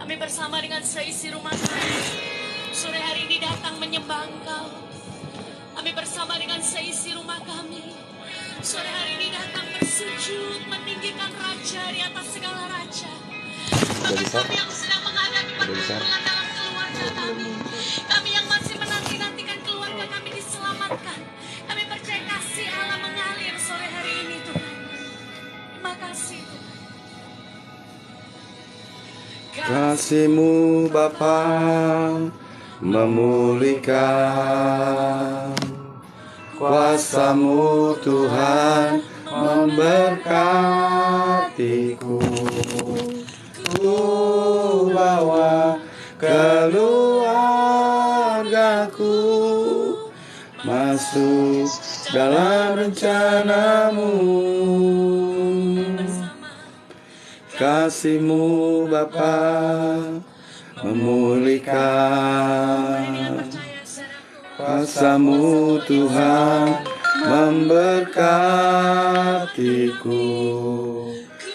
Kami bersama dengan seisi rumah kami sore hari ini datang menyembah Engkau. Kami bersama dengan seisi rumah kami sore hari ini datang bersujud meninggikan Raja di atas segala raja. Bahkan kami yang sedang menghadapi pergumulan dalam keluarga kami yang masih menanti-nantikan keluarga kami diselamatkan. Kami percaya kasih Allah mengalir sore hari ini Tuhan. Terima kasih Tuhan. Kasih-Mu Bapa memulihkan, kuasa-Mu Tuhan memberkatiku. Ku bawa keluargaku masuk dalam rencana-Mu. Kasih-Mu Bapa memulihkan, kuasa-Mu Tuhan memberkatiku.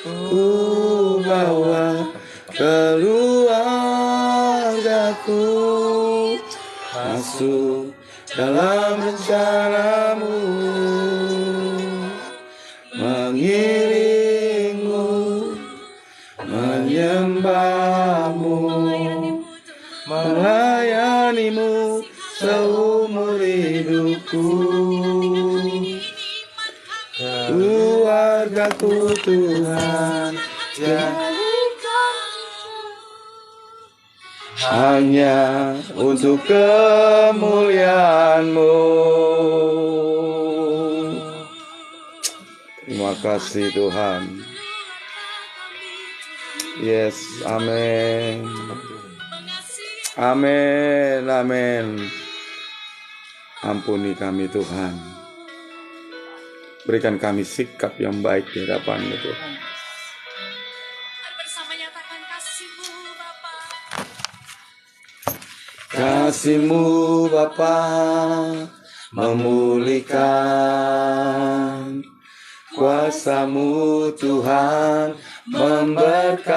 Ku bawa keluargaku masuk dalam rencana-Mu, mengiringmu, menyembah-Mu, melayani-Mu seumur hidupku. Keluargaku Tuhan jadikan hanya untuk kemuliaan-Mu. Terima kasih Tuhan. Yes, amin. Amin, amin. Ampuni kami Tuhan. Berikan kami sikap yang baik di hadapan-Mu Tuhan. Bersama nyatakan kasih-Mu Bapa. Kasih-Mu Bapa memulihkan, kuasa-Mu Tuhan memberkatiku.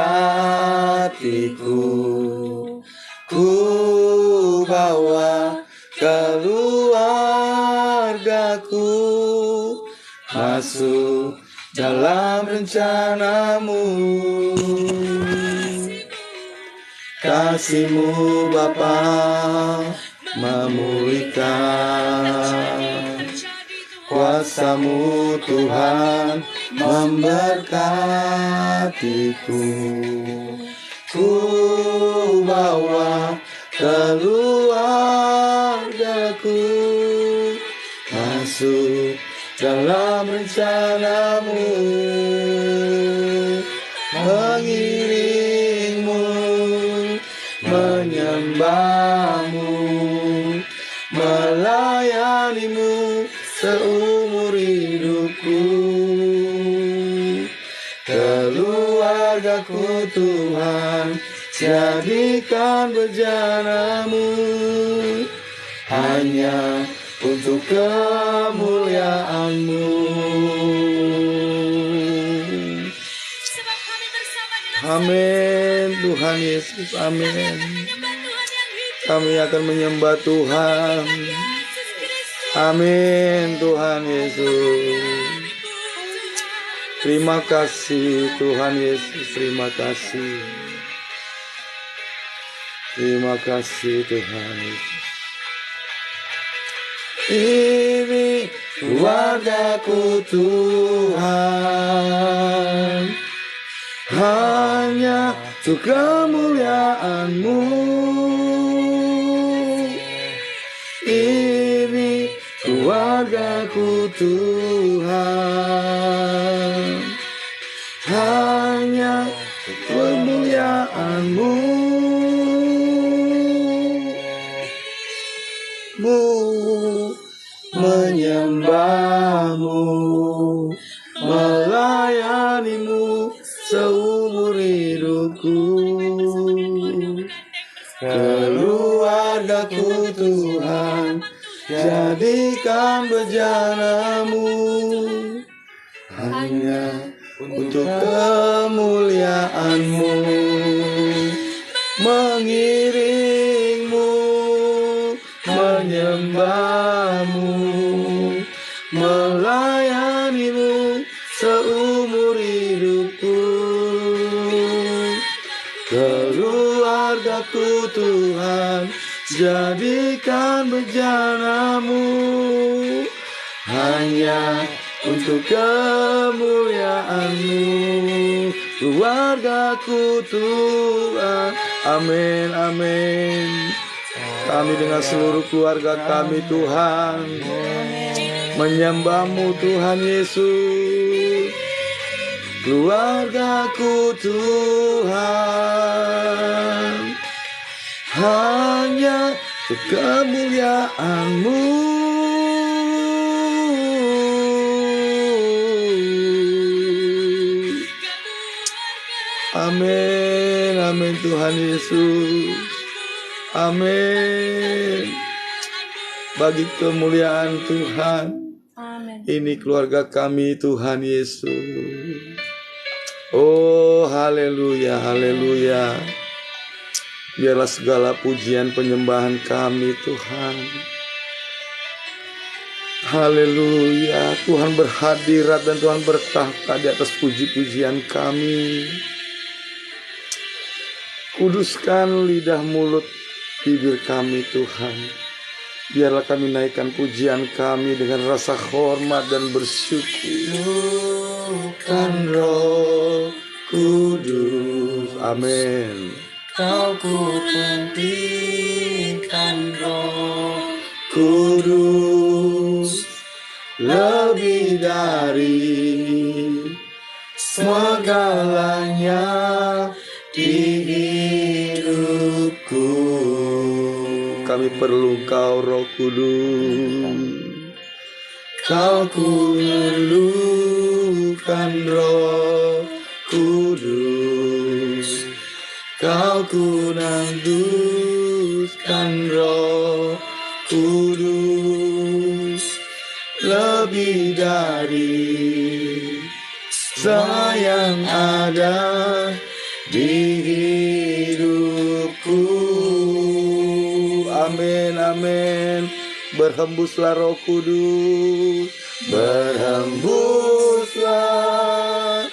Ku bawa keluargaku masuk dalam rencana-Mu. Kasih-Mu Bapa memulihkan, kuasa-Mu Tuhan memberkatiku. Ku bawa keluargaku masuk dalam rencana-Mu, mengiringmu, menyembah-Mu, melayani-Mu seumur hidupku. Keluargaku Tuhan jadikan bejana-Mu hanya untuk kemuliaan-Mu. Amin Tuhan Yesus, amin. Kami akan menyembah Tuhan. Amin Tuhan Yesus. Terima kasih Tuhan Yesus, terima kasih. Terima kasih Tuhan Yesus. Ini keluargaku Tuhan, hanya untuk kemuliaan-Mu. Ini keluargaku Tuhan, hanya untuk kemuliaan-Mu. Menyembah-Mu, melayani-Mu seumur hidupku. Keluargaku Tuhan jadikan bejana-Mu hanya untuk kemuliaan-Mu. mengiringmu, menyembahmu, melayanimu seumur hidupku. Keluargaku Tuhan, jadikan bejanamu, hanya untuk kemuliaan-Mu. Keluargaku Tuhan, amin, amin. Kami dengan seluruh keluarga kami Tuhan, menyembah-Mu Tuhan Yesus. Keluargaku Tuhan, hanya untuk kemuliaan-Mu. Amin, amin Tuhan Yesus. Amin. Bagi kemuliaan Tuhan. Amin. Ini keluarga kami Tuhan Yesus. Oh, haleluya, haleluya. Biarlah segala pujian penyembahan kami Tuhan. Haleluya. Tuhan berhadirat dan Tuhan bertahta di atas puji-pujian kami. Kuduskan lidah, mulut, bibir kami Tuhan. Biarlah kami naikkan pujian kami dengan rasa hormat dan bersyukur. Kan Roh Kudus, amin. Kau ku pentingkan Roh Kudus, lebih dari segalanya di hidupku. Kami perlu Kau Roh Kudus. Kau ku perlukan Roh Kudus. Kau ku nanduskan Roh Kudus, lebih dari sayang ada di hidupku. Amin, amin. Berhembuslah Roh Kudus, berhembuslah,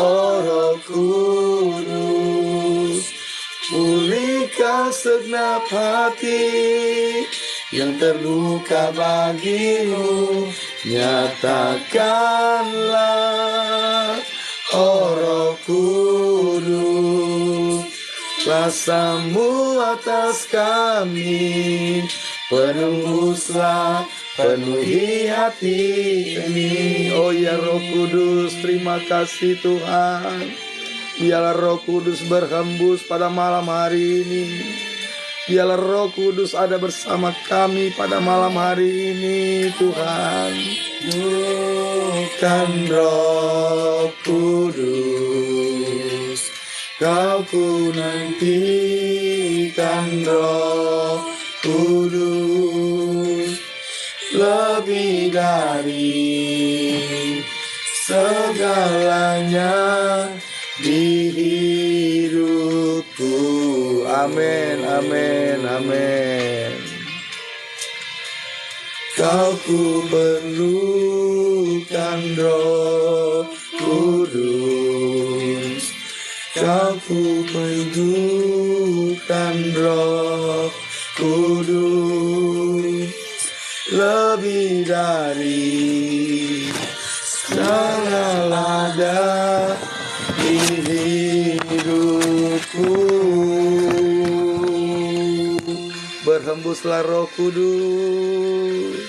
oh Roh Kudus. Pulihkan segenap hati yang terluka bagimu. Nyatakanlah, oh Roh Kudus, kuasa-Mu atas kami. Penembuslah, penuhi hati ini. Oh ya Roh Kudus, terima kasih Tuhan. Biarlah Roh Kudus berhembus pada malam hari ini. Biarlah Roh Kudus ada bersama kami pada malam hari ini Tuhan. Bukan Roh Kudus, Kau ku nantikan Roh Kudus, lebih dari segalanya di hidupku. Amin, amin, amin. Kau ku perlukan Roh Kudus. Kau ku perlukan Roh Kudus, lebih dari segala ada di hidupku. Berhembuslah Roh Kudus,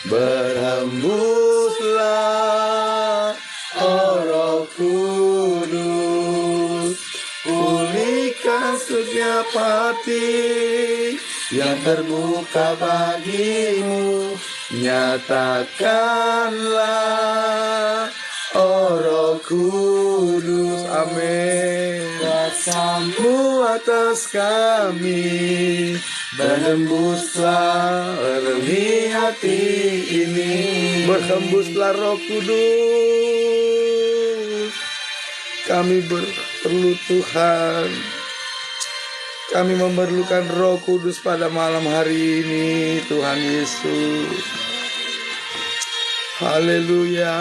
berhembuslah, oh Roh Kudus. Pulihkan setiap hati yang terbuka bagimu. Nyatakanlah, oh Roh Kudus, amin. Kuasa-Mu atas kami. Berhembuslah, penuhi hati ini. Berhembuslah Roh Kudus. Kami perlu Tuhan. Kami memerlukan Roh Kudus pada malam hari ini, Tuhan Yesus. Haleluya.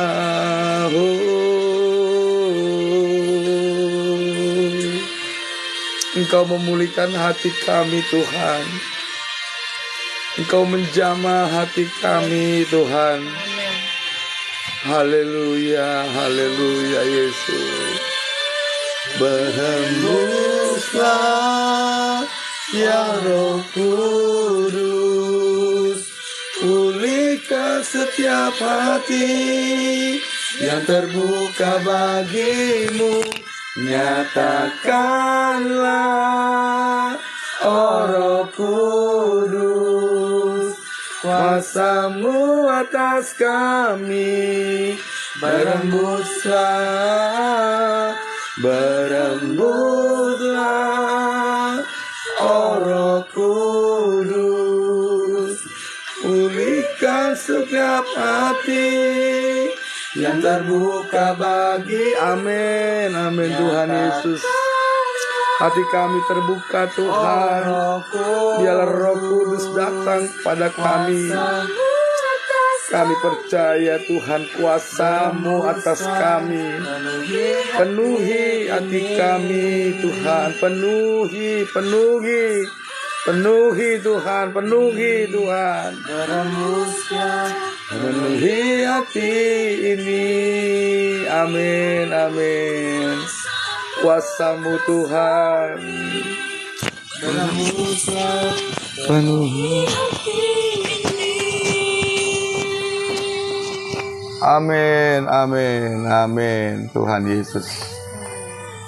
Engkau memulihkan hati kami, Tuhan. Engkau menjamah hati kami, Tuhan. Haleluya, haleluya Yesus. Berhembuslah ya Roh Kudus, pulihkan setiap hati yang terbuka bagimu. Nyatakanlah, oh Roh Kudus, kuasa-Mu atas kami. Berembuslah, berembuslah, oh Roh Kudus, pulihkan setiap hati yang terbuka bagi. Amin, amin Tuhan Yesus. Hati kami terbuka Tuhan. Biarlah Roh Kudus datang pada kami. Kami percaya Tuhan, kuasa-Mu atas kami. Penuhi hati kami Tuhan. Penuhi, penuhi, penuhi Tuhan, penuhi Tuhan. Penuhi hati ini. Amin, amin. Kuasa-Mu Tuhan. Penuhi. Amin, amin, amin Tuhan Yesus.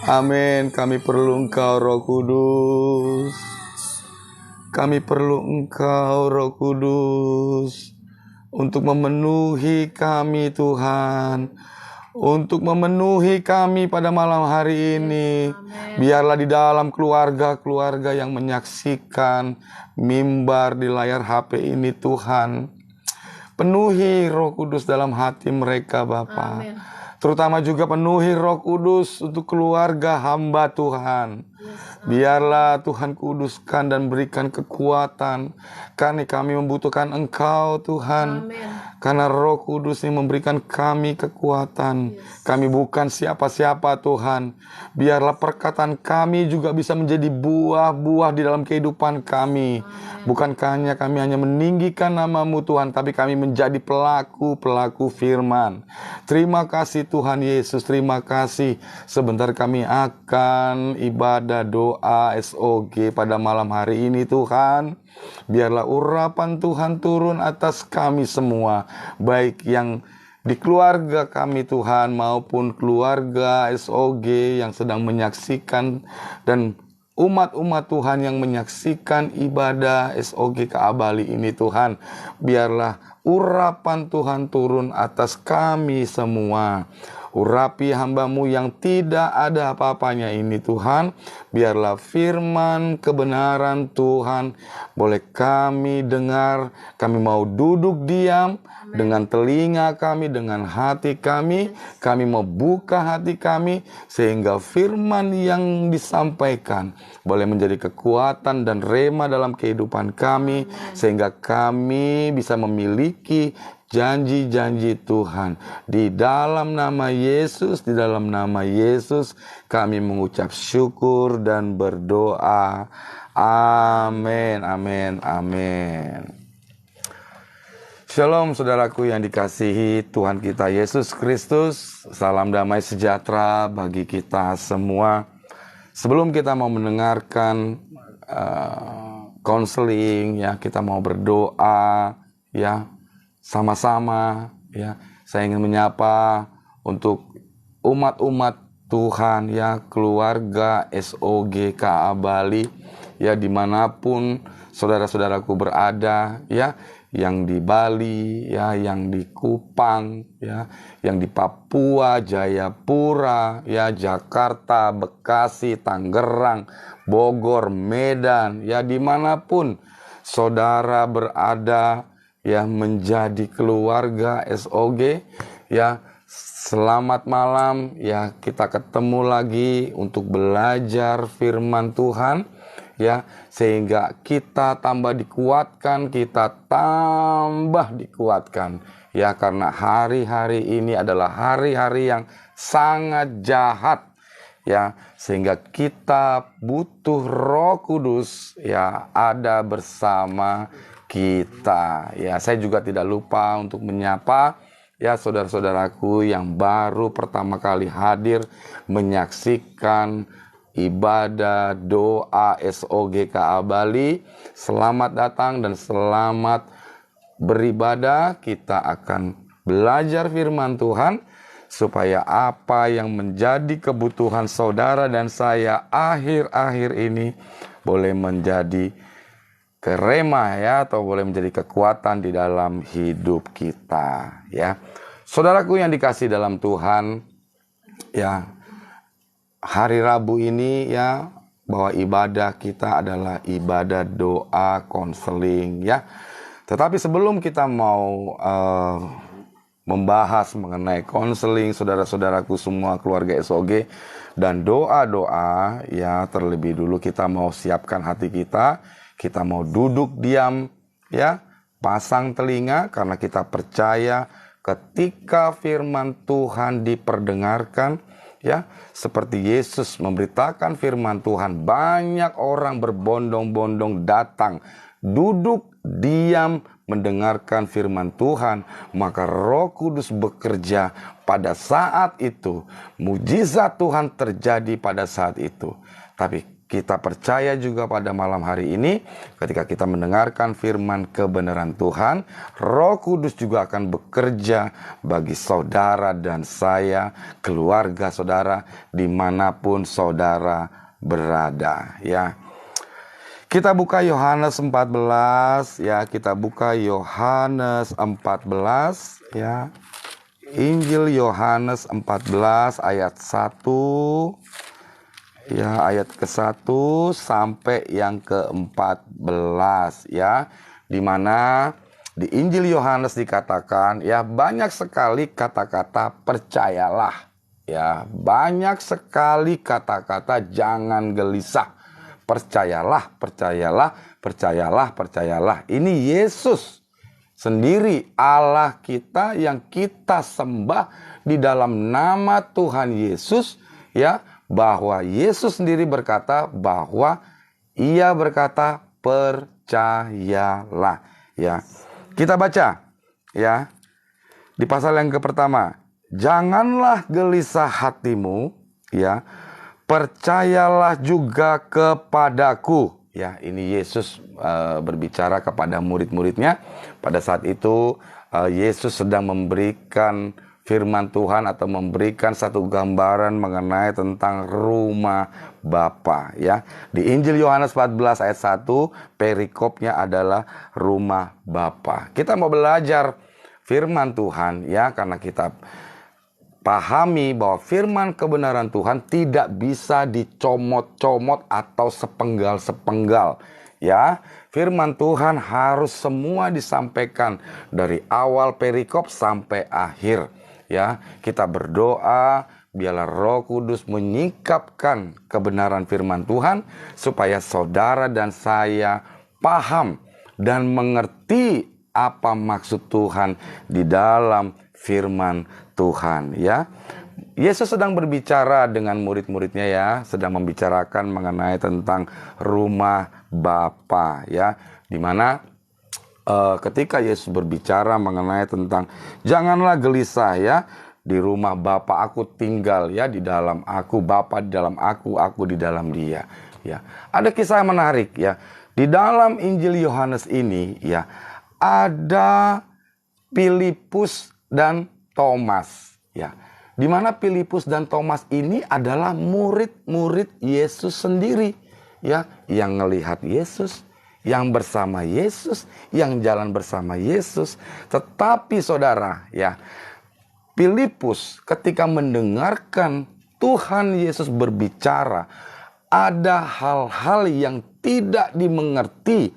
Amin. Kami perlu Engkau Roh Kudus. Kami perlu Engkau Roh Kudus untuk memenuhi kami Tuhan, untuk memenuhi kami pada malam hari ini. Biarlah di dalam keluarga-keluarga yang menyaksikan mimbar di layar HP ini Tuhan, penuhi Roh Kudus dalam hati mereka Bapa. Terutama juga penuhi Roh Kudus untuk keluarga hamba Tuhan. Biarlah Tuhan kuduskan dan berikan kekuatan, karena kami membutuhkan Engkau Tuhan. Karena Roh Kudus ini memberikan kami kekuatan. Kami bukan siapa-siapa Tuhan. Biarlah perkataan kami juga bisa menjadi buah-buah di dalam kehidupan kami. Bukankah kami hanya meninggikan nama-Mu Tuhan, tapi kami menjadi pelaku-pelaku firman. Terima kasih Tuhan Yesus, terima kasih. Sebentar kami akan ibadah doa SOG pada malam hari ini Tuhan. Biarlah urapan Tuhan turun atas kami semua, baik yang di keluarga kami Tuhan maupun keluarga SOG yang sedang menyaksikan, dan umat-umat Tuhan yang menyaksikan ibadah SOG KA Bali ini Tuhan. Biarlah urapan Tuhan turun atas kami semua. Urapi hamba-Mu yang tidak ada apa-apanya ini Tuhan. Biarlah firman kebenaran Tuhan boleh kami dengar. Kami mau duduk diam dengan telinga kami, dengan hati kami. Kami mau buka hati kami sehingga firman yang disampaikan boleh menjadi kekuatan dan rema dalam kehidupan kami. Sehingga kami bisa memiliki janji-janji Tuhan. Di dalam nama Yesus, di dalam nama Yesus kami mengucap syukur dan berdoa. Amin, amin, amin. Shalom saudaraku yang dikasihi Tuhan kita Yesus Kristus. Salam damai sejahtera bagi kita semua. Sebelum kita mau mendengarkan konseling, ya, kita mau berdoa, ya, sama-sama, ya. Saya ingin menyapa untuk umat-umat Tuhan, ya, keluarga SOG KA Bali, ya, dimanapun saudara-saudaraku berada, ya, yang di Bali, ya, yang di Kupang, ya, yang di Papua, Jayapura, ya, Jakarta, Bekasi, Tangerang, Bogor, Medan, ya, dimanapun saudara berada, ya, menjadi keluarga SOG, ya, selamat malam, ya, kita ketemu lagi untuk belajar firman Tuhan, ya, sehingga kita tambah dikuatkan, ya, karena hari-hari ini adalah hari-hari yang sangat jahat, ya, sehingga kita butuh Roh Kudus, ya, ada bersama kita. Ya, saya juga tidak lupa untuk menyapa, ya, saudara-saudaraku yang baru pertama kali hadir menyaksikan ibadah doa SOGKA Bali. Selamat datang dan selamat beribadah. Kita akan belajar firman Tuhan, supaya apa yang menjadi kebutuhan saudara dan saya akhir-akhir ini boleh menjadi kerema, ya, atau boleh menjadi kekuatan di dalam hidup kita, ya. Saudaraku yang dikasih dalam Tuhan, ya, hari Rabu ini, ya, bahwa ibadah kita adalah ibadah doa konseling, ya. Tetapi sebelum kita mau membahas mengenai konseling, saudara-saudaraku semua keluarga SOG, dan doa-doa, ya, terlebih dulu kita mau siapkan hati kita mau duduk diam, ya, pasang telinga, karena kita percaya ketika firman Tuhan diperdengarkan, ya, seperti Yesus memberitakan firman Tuhan, banyak orang berbondong-bondong datang, duduk diam mendengarkan firman Tuhan, maka Roh Kudus bekerja pada saat itu. Mujizat Tuhan terjadi pada saat itu. Tapi kita percaya juga pada malam hari ini, ketika kita mendengarkan firman kebenaran Tuhan, Roh Kudus juga akan bekerja bagi saudara dan saya, keluarga saudara, dimanapun saudara berada, ya. Kita buka Yohanes 14, ya, kita buka Yohanes 14, ya. Injil Yohanes 14 ayat 1, ya, ayat ke-1 sampai yang ke-14, ya. Di mana di Injil Yohanes dikatakan, ya, banyak sekali kata-kata percayalah, ya. Banyak sekali kata-kata jangan gelisah. Percayalah, percayalah, percayalah, percayalah. Ini Yesus sendiri, Allah kita yang kita sembah di dalam nama Tuhan Yesus, ya, bahwa Yesus sendiri berkata bahwa Ia berkata percayalah, ya. Kita baca, ya, di pasal yang pertama, janganlah gelisah hatimu, ya, percayalah juga kepadaku, ya. Ini Yesus berbicara kepada murid-muridnya. Pada saat itu Yesus sedang memberikan firman Tuhan atau memberikan satu gambaran mengenai tentang rumah Bapa, ya. Di Injil Yohanes 14 ayat 1, perikopnya adalah rumah Bapa. Kita mau belajar firman Tuhan, ya, karena kita pahami bahwa firman kebenaran Tuhan tidak bisa dicomot-comot atau sepenggal-sepenggal, ya. Firman Tuhan harus semua disampaikan dari awal perikop sampai akhir, ya. Kita berdoa biarlah Roh Kudus menyingkapkan kebenaran firman Tuhan supaya saudara dan saya paham dan mengerti apa maksud Tuhan di dalam firman Tuhan, ya. Yesus sedang berbicara dengan murid-muridnya, ya, sedang membicarakan mengenai tentang rumah Bapa, ya, dimana ketika Yesus berbicara mengenai tentang janganlah gelisah, ya, di rumah Bapa aku tinggal, ya, di dalam aku, Bapa di dalam aku di dalam Dia, ya. Ada kisah menarik, ya, di dalam Injil Yohanes ini, ya, ada Filipus dan Thomas, ya. Di mana Filipus dan Thomas ini adalah murid-murid Yesus sendiri, ya, yang melihat Yesus, yang bersama Yesus, yang jalan bersama Yesus. Tetapi saudara, ya, Filipus ketika mendengarkan Tuhan Yesus berbicara, ada hal-hal yang tidak dimengerti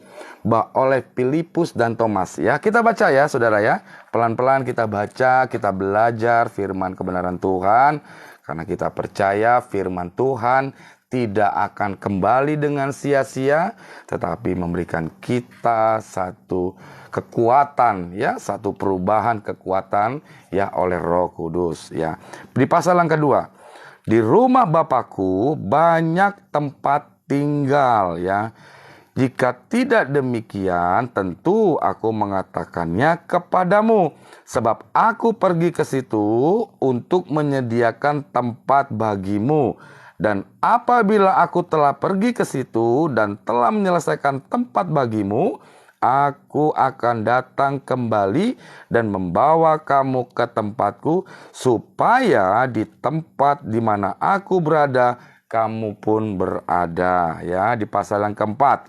oleh Filipus dan Thomas, ya. Kita baca, ya, saudara, ya. Pelan-pelan kita baca, kita belajar firman kebenaran Tuhan, karena kita percaya firman Tuhan tidak akan kembali dengan sia-sia, tetapi memberikan kita satu kekuatan, ya, satu perubahan kekuatan, ya, oleh Roh Kudus, ya. Di pasal yang kedua, di rumah Bapakku banyak tempat tinggal, ya. Jika tidak demikian, tentu aku mengatakannya kepadamu, sebab aku pergi ke situ untuk menyediakan tempat bagimu. Dan apabila aku telah pergi ke situ dan telah menyelesaikan tempat bagimu, aku akan datang kembali dan membawa kamu ke tempatku, supaya di tempat di mana aku berada, kamu pun berada. Ya, di pasal yang keempat.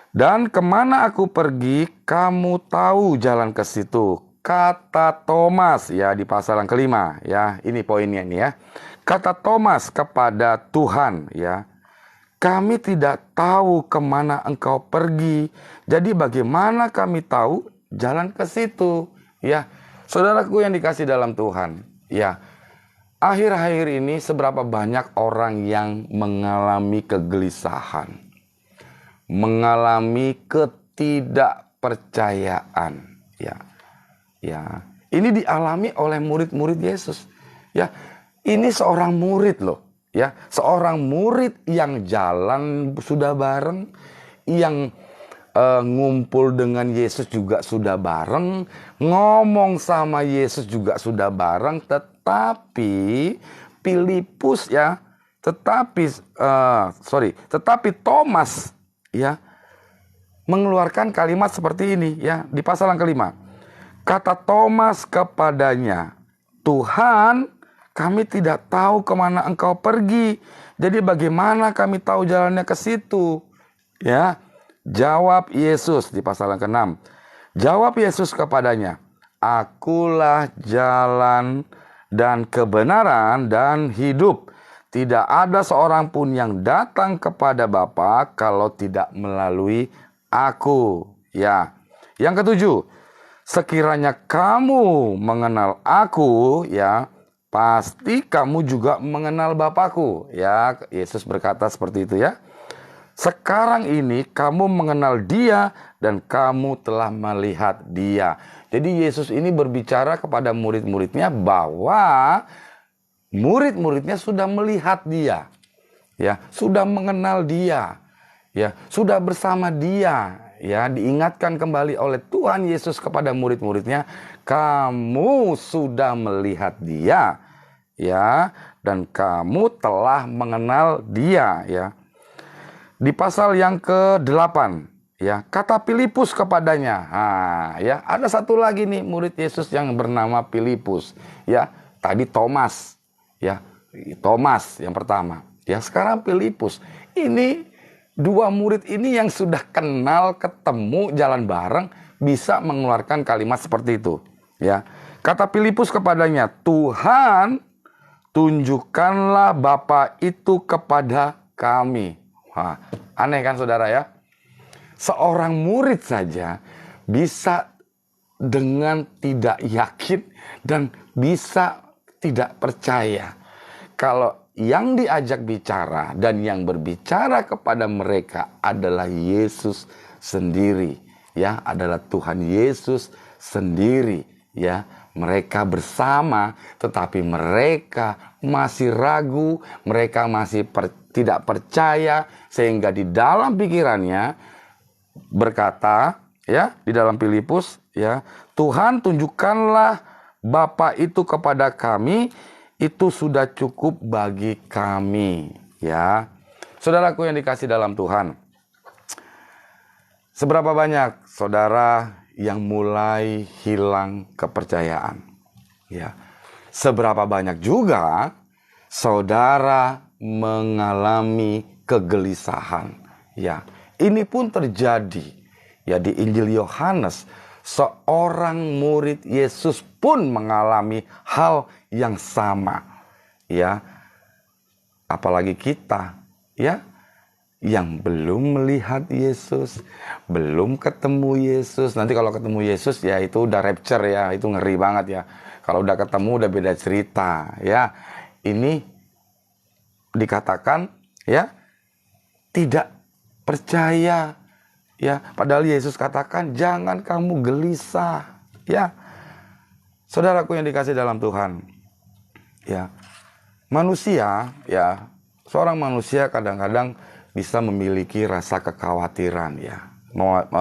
Dan kemana aku pergi, kamu tahu jalan ke situ, kata Thomas, ya, di pasal yang kelima, ya. Ini poinnya nih, ya. Kata Thomas kepada Tuhan, ya, kami tidak tahu kemana engkau pergi, jadi bagaimana kami tahu jalan ke situ, ya. Saudaraku yang dikasih dalam Tuhan, ya, akhir-akhir ini seberapa banyak orang yang mengalami kegelisahan, mengalami ketidakpercayaan, ya. Ya, ini dialami oleh murid-murid Yesus. Ya, ini seorang murid loh, ya, seorang murid yang jalan sudah bareng, yang ngumpul dengan Yesus juga sudah bareng, ngomong sama Yesus juga sudah bareng, tetapi Filipus, ya, tetapi Thomas, ya, mengeluarkan kalimat seperti ini, ya, di pasal yang kelima. Kata Thomas kepadanya, Tuhan, kami tidak tahu kemana engkau pergi, jadi bagaimana kami tahu jalannya ke situ? Ya, jawab Yesus di pasal yang ke-6. Jawab Yesus kepadanya, akulah jalan dan kebenaran dan hidup. Tidak ada seorang pun yang datang kepada Bapa kalau tidak melalui aku. Ya. Yang ketujuh, sekiranya kamu mengenal aku, ya, pasti kamu juga mengenal Bapakku. Ya, Yesus berkata seperti itu, ya. Sekarang ini kamu mengenal Dia dan kamu telah melihat Dia. Jadi Yesus ini berbicara kepada murid-muridnya bahwa murid-muridnya sudah melihat Dia, ya, sudah mengenal Dia, ya, sudah bersama Dia, ya. Diingatkan kembali oleh Tuhan Yesus kepada murid-muridnya, kamu sudah melihat Dia, ya, dan kamu telah mengenal Dia, ya. Di pasal yang ke-8, ya, kata Filipus kepadanya, ya, ada satu lagi nih murid Yesus yang bernama Filipus, ya. Tadi Thomas, ya, Thomas yang pertama, ya, sekarang Filipus. Ini dua murid ini yang sudah kenal, ketemu, jalan bareng, bisa mengeluarkan kalimat seperti itu, ya. Kata Filipus kepadanya, Tuhan, tunjukkanlah Bapa itu kepada kami. Wah, aneh kan saudara, ya? Seorang murid saja bisa dengan tidak yakin dan bisa tidak percaya kalau yang diajak bicara dan yang berbicara kepada mereka adalah Yesus sendiri, ya, adalah Tuhan Yesus sendiri, ya. Mereka bersama, tetapi mereka masih ragu, mereka masih tidak percaya, sehingga di dalam pikirannya berkata, ya, di dalam Filipus, ya, Tuhan, tunjukkanlah Bapa itu kepada kami, itu sudah cukup bagi kami, ya. Saudaraku yang dikasih dalam Tuhan, seberapa banyak saudara yang mulai hilang kepercayaan, ya. Seberapa banyak juga saudara mengalami kegelisahan, ya. Ini pun terjadi, ya, di Injil Yohanes. Seorang murid Yesus pun mengalami hal yang sama, ya. Apalagi kita, ya, yang belum melihat Yesus, belum ketemu Yesus. Nanti kalau ketemu Yesus, ya, itu udah rapture, ya, itu ngeri banget, ya. Kalau udah ketemu udah beda cerita, ya. Ini dikatakan ya tidak percaya ya, padahal Yesus katakan jangan kamu gelisah ya. Saudaraku yang dikasih dalam Tuhan ya, manusia ya, seorang manusia kadang-kadang bisa memiliki rasa kekhawatiran ya,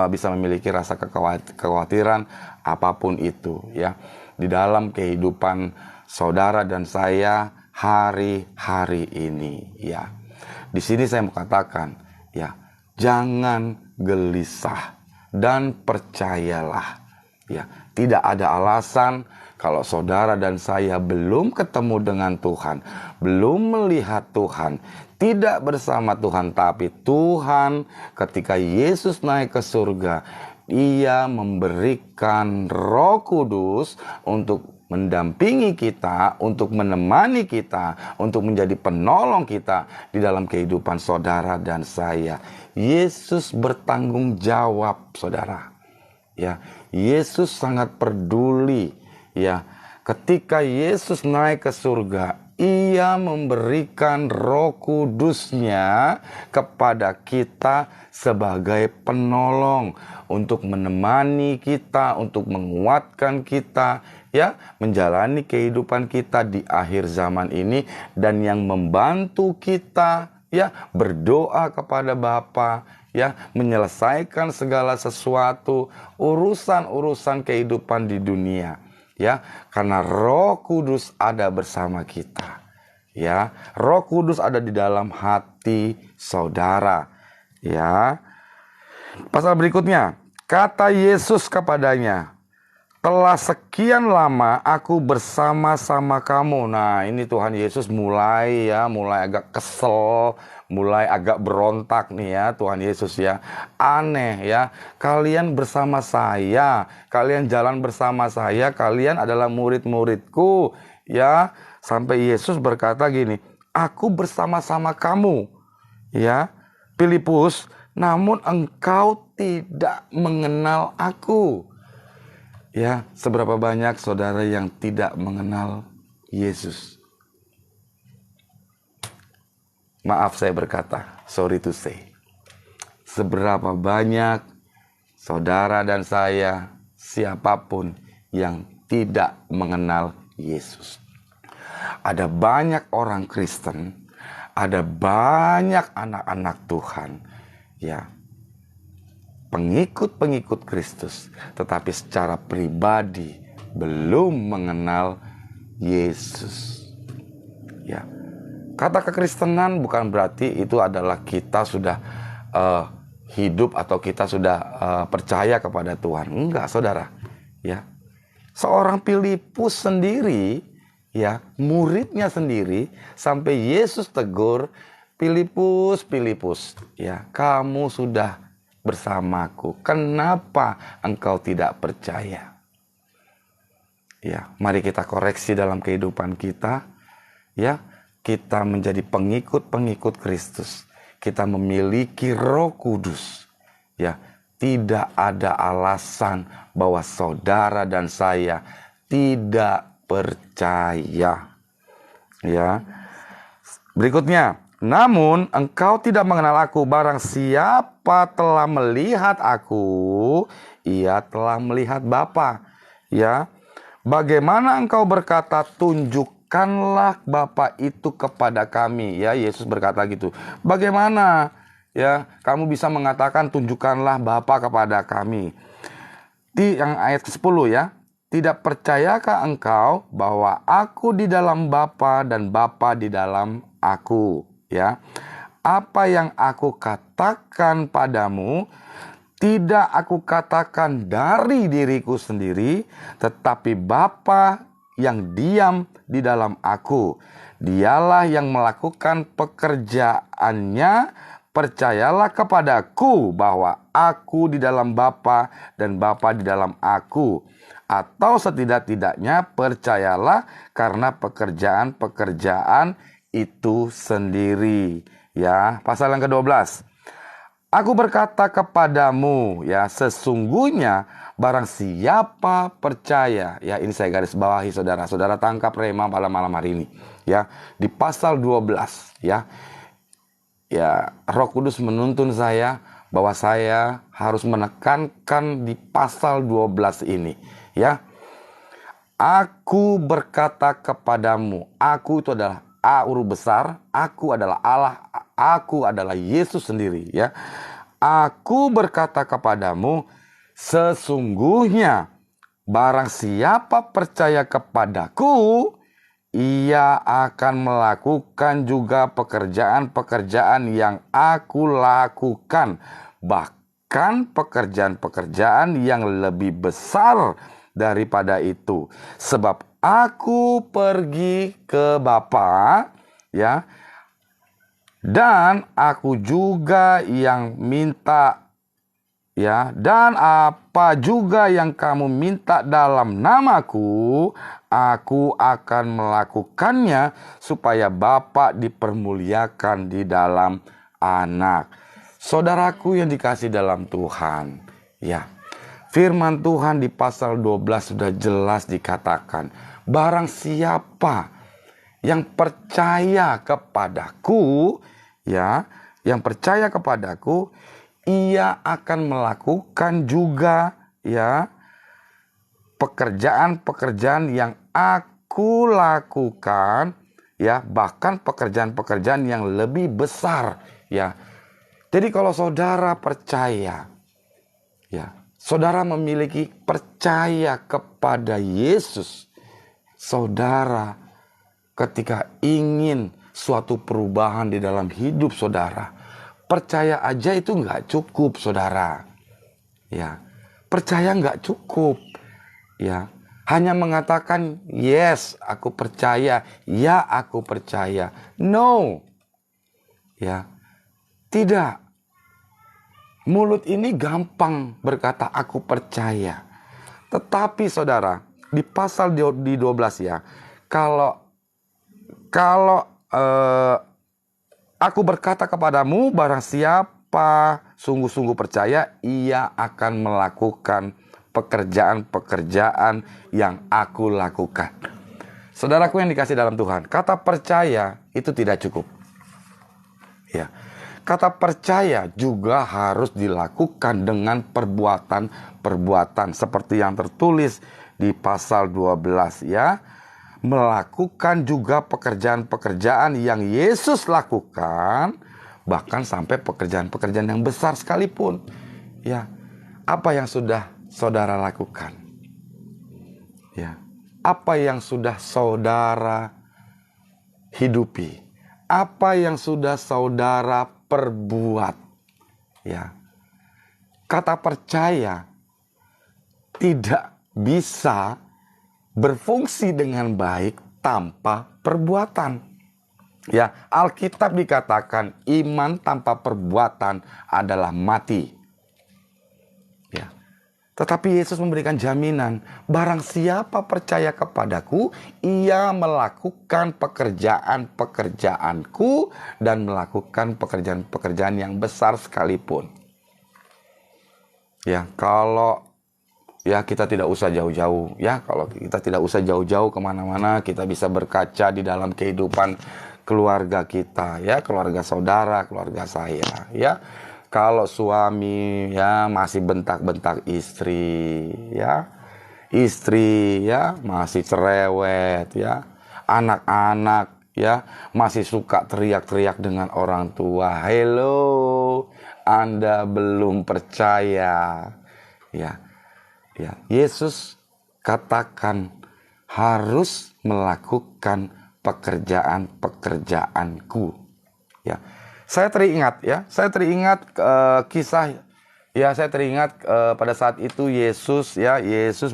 bisa memiliki rasa kekhawatiran apapun itu ya, di dalam kehidupan saudara dan saya hari-hari ini ya. Di sini saya mau katakan ya, jangan gelisah dan percayalah ya, tidak ada alasan kalau saudara dan saya belum ketemu dengan Tuhan, belum melihat Tuhan, tidak bersama Tuhan, tapi Tuhan ketika Yesus naik ke surga, Ia memberikan Roh Kudus untuk mendampingi kita, untuk menemani kita, untuk menjadi penolong kita di dalam kehidupan saudara dan saya. Yesus bertanggung jawab, saudara. Ya, Yesus sangat peduli. Ya, ketika Yesus naik ke surga, Ia memberikan Roh Kudus-Nya kepada kita sebagai penolong untuk menemani kita, untuk menguatkan kita, ya, menjalani kehidupan kita di akhir zaman ini, dan yang membantu kita, ya, berdoa kepada Bapa, ya, menyelesaikan segala sesuatu urusan-urusan kehidupan di dunia. Ya, karena Roh Kudus ada bersama kita. Ya, Roh Kudus ada di dalam hati saudara. Ya. Pasal berikutnya, kata Yesus kepadanya, telah sekian lama aku bersama-sama kamu. Nah, ini Tuhan Yesus mulai agak kesel, mulai agak berontak nih ya, Tuhan Yesus ya. Aneh ya, kalian bersama saya, kalian jalan bersama saya, kalian adalah murid-muridku ya. Sampai Yesus berkata gini, aku bersama-sama kamu ya, Filipus, namun engkau tidak mengenal aku. Ya, seberapa banyak saudara yang tidak mengenal Yesus? Maaf saya berkata, sorry to say. Seberapa banyak saudara dan saya, siapapun yang tidak mengenal Yesus. Ada banyak orang Kristen, ada banyak anak-anak Tuhan, ya, pengikut-pengikut Kristus, tetapi secara pribadi belum mengenal Yesus. Ya, kata kekristenan bukan berarti itu adalah kita sudah hidup atau kita sudah percaya kepada Tuhan. Enggak, saudara. Ya, seorang Filipus sendiri, ya, muridnya sendiri, sampai Yesus tegur, Filipus, Filipus, ya, kamu sudah bersamaku, kenapa engkau tidak percaya? Ya, mari kita koreksi dalam kehidupan kita, ya, kita menjadi pengikut-pengikut Kristus, kita memiliki Roh Kudus, ya, tidak ada alasan bahwa saudara dan saya tidak percaya. Ya, berikutnya, namun engkau tidak mengenal aku, barang siapa telah melihat aku, ia telah melihat Bapa. Ya, bagaimana engkau berkata, tunjukkanlah Bapa itu kepada kami? Ya, Yesus berkata gitu. Bagaimana ya kamu bisa mengatakan tunjukkanlah Bapa kepada kami? Di yang ayat ke-10 ya. Tidak percayakah engkau bahwa aku di dalam Bapa dan Bapa di dalam aku? Ya, apa yang aku katakan padamu tidak aku katakan dari diriku sendiri, tetapi Bapa yang diam di dalam aku, dialah yang melakukan pekerjaannya. Percayalah kepadaku bahwa aku di dalam Bapa dan Bapa di dalam aku. Atau setidak-tidaknya percayalah karena pekerjaan-pekerjaan itu sendiri. Ya, pasal yang ke-12. Aku berkata kepadamu, ya, sesungguhnya barang siapa percaya, ya, ini saya garis bawahi saudara. Saudara tangkap rema pada malam hari ini. ya, di pasal 12 ya. Ya, Roh Kudus menuntun saya bahwa saya harus menekankan di pasal 12 ini ya. Aku berkata kepadamu, aku itu adalah A huruf besar, aku adalah Allah, aku adalah Yesus sendiri ya. Aku berkata kepadamu, sesungguhnya barang siapa percaya kepadaku, ia akan melakukan juga pekerjaan-pekerjaan yang aku lakukan. Bahkan pekerjaan-pekerjaan yang lebih besar daripada itu. Sebab aku pergi ke Bapa, ya. Dan aku juga yang minta, ya, dan apa juga yang kamu minta dalam namaku, aku akan melakukannya supaya Bapa dipermuliakan di dalam Anak. Saudaraku yang dikasih dalam Tuhan, ya, firman Tuhan di pasal 12 sudah jelas dikatakan, barang siapa yang percaya kepadaku, ya, yang percaya kepadaku, ia akan melakukan juga, ya, pekerjaan-pekerjaan yang aku lakukan, ya, bahkan pekerjaan-pekerjaan yang lebih besar, ya. Jadi kalau saudara percaya, ya, saudara memiliki percaya kepada Yesus, saudara ketika ingin suatu perubahan di dalam hidup saudara, percaya aja itu nggak cukup, saudara. Ya, percaya nggak cukup. Ya, hanya mengatakan yes, aku percaya, ya aku percaya. No, ya, tidak. Mulut ini gampang berkata aku percaya, tetapi saudara di pasal di 12 ya, kalau aku berkata kepadamu, barang siapa sungguh-sungguh percaya, ia akan melakukan pekerjaan-pekerjaan yang aku lakukan. Saudaraku yang dikasih dalam Tuhan, kata percaya itu tidak cukup. Ya, kata percaya juga harus dilakukan dengan perbuatan-perbuatan seperti yang tertulis di pasal 12 ya. Melakukan juga pekerjaan-pekerjaan yang Yesus lakukan, bahkan sampai pekerjaan-pekerjaan yang besar sekalipun. Ya, apa yang sudah saudara lakukan? Ya, apa yang sudah saudara hidupi? Apa yang sudah saudara perbuat? Ya, kata percaya tidak bisa berfungsi dengan baik tanpa perbuatan. Ya, Alkitab dikatakan iman tanpa perbuatan adalah mati. Ya. Tetapi Yesus memberikan jaminan, barang siapa percaya kepadaku, ia melakukan pekerjaan-pekerjaanku dan melakukan pekerjaan-pekerjaan yang besar sekalipun. Ya, kalau ya kita tidak usah jauh-jauh ya, kalau kita tidak usah jauh-jauh kemana-mana, kita bisa berkaca di dalam kehidupan keluarga kita ya, keluarga saudara, keluarga saya ya. Kalau suami ya masih bentak-bentak istri ya, istri ya masih cerewet ya, anak-anak ya masih suka teriak-teriak dengan orang tua, hello, Anda belum percaya ya. Ya, Yesus katakan harus melakukan pekerjaan-pekerjaanku. Ya, saya teringat kisah. Ya, saya teringat pada saat itu Yesus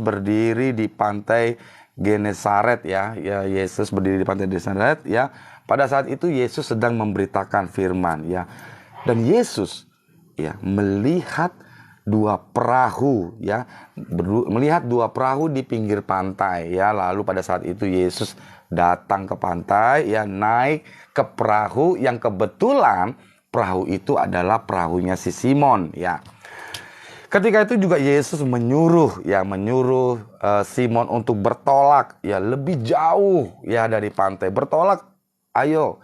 berdiri di pantai Genesaret ya. Ya, Yesus berdiri di pantai Genesaret ya. Pada saat itu Yesus sedang memberitakan firman ya. Dan Yesus ya melihat dua perahu ya, melihat dua perahu di pinggir pantai ya. Lalu pada saat itu Yesus datang ke pantai ya, naik ke perahu yang kebetulan perahu itu adalah perahunya si Simon ya. Ketika itu juga Yesus menyuruh Simon untuk bertolak ya lebih jauh ya dari pantai. Bertolak, ayo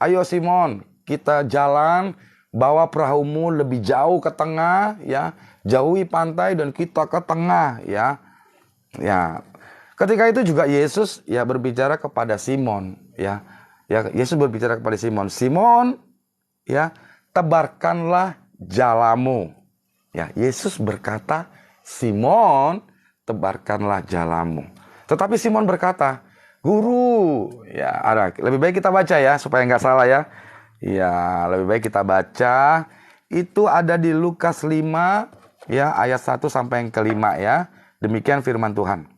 ayo Simon, kita jalan, bawa perahumu lebih jauh ke tengah ya, jauhi pantai dan kita ke tengah ya. Ketika itu juga Yesus berbicara kepada Simon ya. Yesus berbicara kepada Simon, Simon tebarkanlah jalamu. Yesus berkata, Simon, tebarkanlah jalamu. Tetapi Simon berkata, Guru, lebih baik kita baca ya, supaya nggak salah ya. Lebih baik kita baca. Itu ada di Lukas 5, ayat 1 sampai yang ke-5 ya. Demikian firman Tuhan.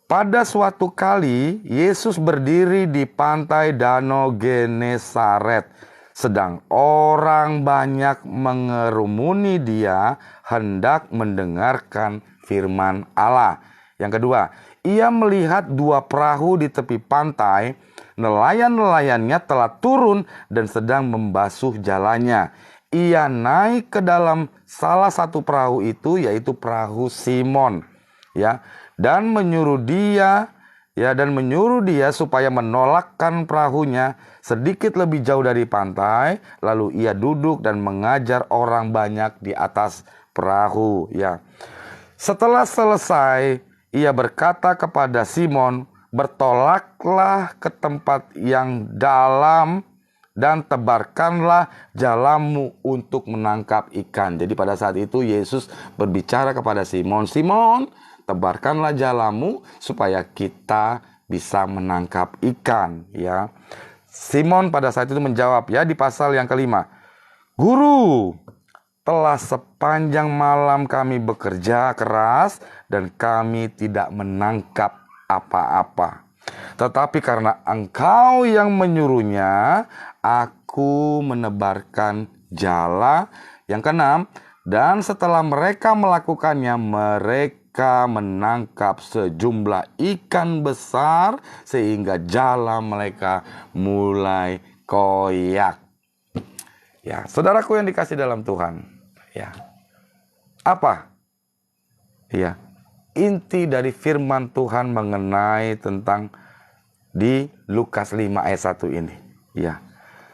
Pada suatu kali, Yesus berdiri di pantai Danau Genesaret. Sedang orang banyak mengerumuni dia hendak mendengarkan firman Allah. Yang kedua, ia melihat 2 perahu di tepi pantai. Nelayan-nelayannya telah turun dan sedang membasuh jalannya. Ia naik ke dalam salah satu perahu itu, yaitu perahu Simon. Dan menyuruh dia supaya menolakkan perahunya sedikit lebih jauh dari pantai. Lalu ia duduk dan mengajar orang banyak di atas perahu. Setelah selesai, ia berkata kepada Simon, bertolaklah ke tempat yang dalam dan tebarkanlah jalamu untuk menangkap ikan. Jadi pada saat itu Yesus berbicara kepada Simon, Simon, tebarkanlah jalamu supaya kita bisa menangkap ikan. Simon pada saat itu menjawab di pasal yang ke-5, Guru, telah sepanjang malam kami bekerja keras dan kami tidak menangkap apa-apa. Tetapi karena Engkau yang menyuruhnya, aku menebarkan jala. Yang ke-6, dan setelah mereka melakukannya, mereka menangkap sejumlah ikan besar sehingga jala mereka mulai koyak. Saudaraku yang dikasih dalam Tuhan, apa? Inti dari firman Tuhan mengenai tentang di Lukas 5 ayat 1 ini.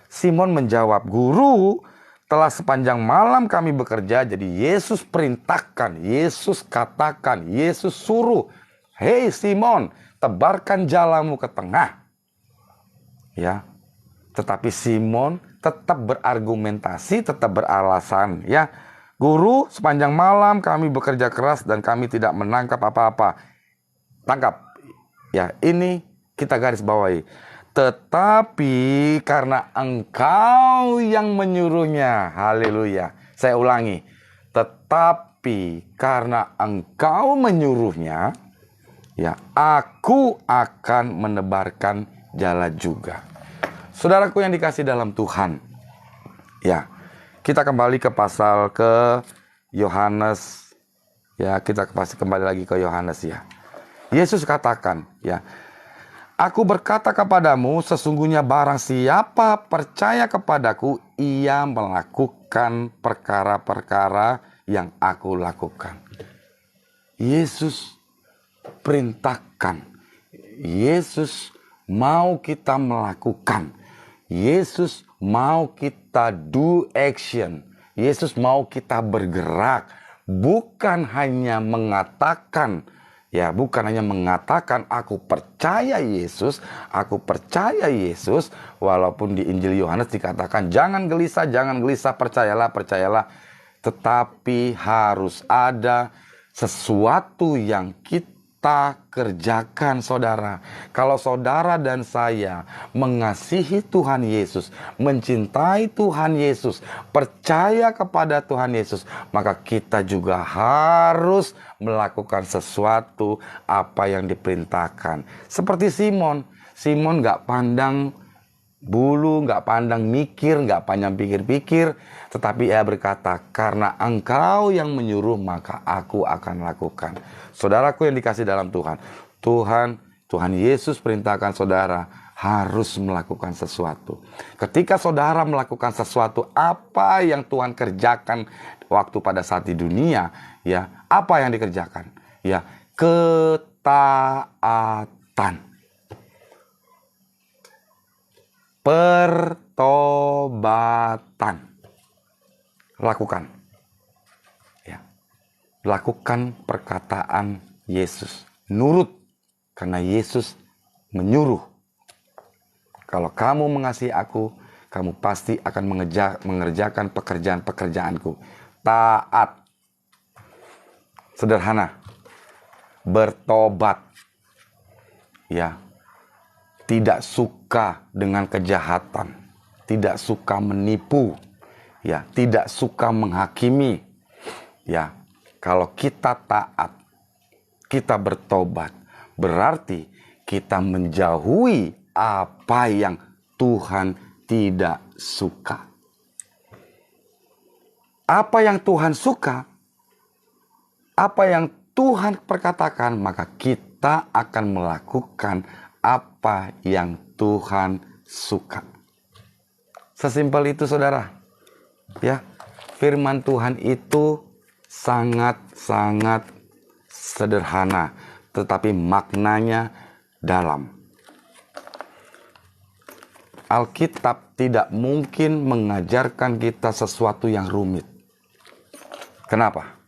Simon menjawab, Guru, telah sepanjang malam kami bekerja. Jadi Yesus perintahkan, Yesus katakan, Yesus suruh, hei Simon, tebarkan jalamu ke tengah. Tetapi Simon tetap berargumentasi, tetap beralasan. Guru, sepanjang malam kami bekerja keras dan kami tidak menangkap apa-apa. Tangkap. Ini kita garis bawahi. Tetapi karena Engkau yang menyuruhnya. Haleluya. Saya ulangi. Tetapi karena Engkau menyuruhnya, aku akan menebarkan jala juga. Saudaraku yang dikasih dalam Tuhan. Kita kembali ke pasal ke Yohanes. Kita kembali lagi ke Yohanes Yesus katakan, Aku berkata kepadamu, sesungguhnya barang siapa percaya kepadaku, ia melakukan perkara-perkara yang aku lakukan. Yesus perintahkan. Yesus mau kita melakukan. Yesus mau kita do action. Yesus mau kita bergerak. Bukan hanya mengatakan, bukan hanya mengatakan aku percaya Yesus, walaupun di Injil Yohanes dikatakan jangan gelisah, percayalah. Tetapi harus ada sesuatu yang kita kerjakan, saudara. Kalau saudara dan saya mengasihi Tuhan Yesus, mencintai Tuhan Yesus, percaya kepada Tuhan Yesus, maka kita juga harus melakukan sesuatu apa yang diperintahkan. Seperti Simon gak pandang bulu, gak pandang mikir, gak pandang pikir-pikir, tetapi ia berkata, karena Engkau yang menyuruh, maka aku akan lakukan. Saudaraku yang dikasih dalam Tuhan, Tuhan Yesus perintahkan saudara harus melakukan sesuatu. Ketika saudara melakukan sesuatu, apa yang Tuhan kerjakan waktu pada saat di dunia, ya, apa yang dikerjakan? Ya, ketaatan. Pertobatan. Lakukan. Ya. Lakukan perkataan Yesus. Nurut. Karena Yesus menyuruh. Kalau kamu mengasihi aku, kamu pasti akan mengerjakan pekerjaan-pekerjaanku. Taat. Sederhana. Bertobat. Ya. Tidak suka dengan kejahatan, tidak suka menipu, ya, tidak suka menghakimi. Ya, kalau kita taat, kita bertobat, berarti kita menjauhi apa yang Tuhan tidak suka. Apa yang Tuhan suka, apa yang Tuhan perkatakan, maka kita akan melakukan apa yang Tuhan suka. Sesimpel itu, saudara. Ya, firman Tuhan itu sangat-sangat sederhana, tetapi maknanya dalam. Alkitab tidak mungkin mengajarkan kita sesuatu yang rumit. Kenapa?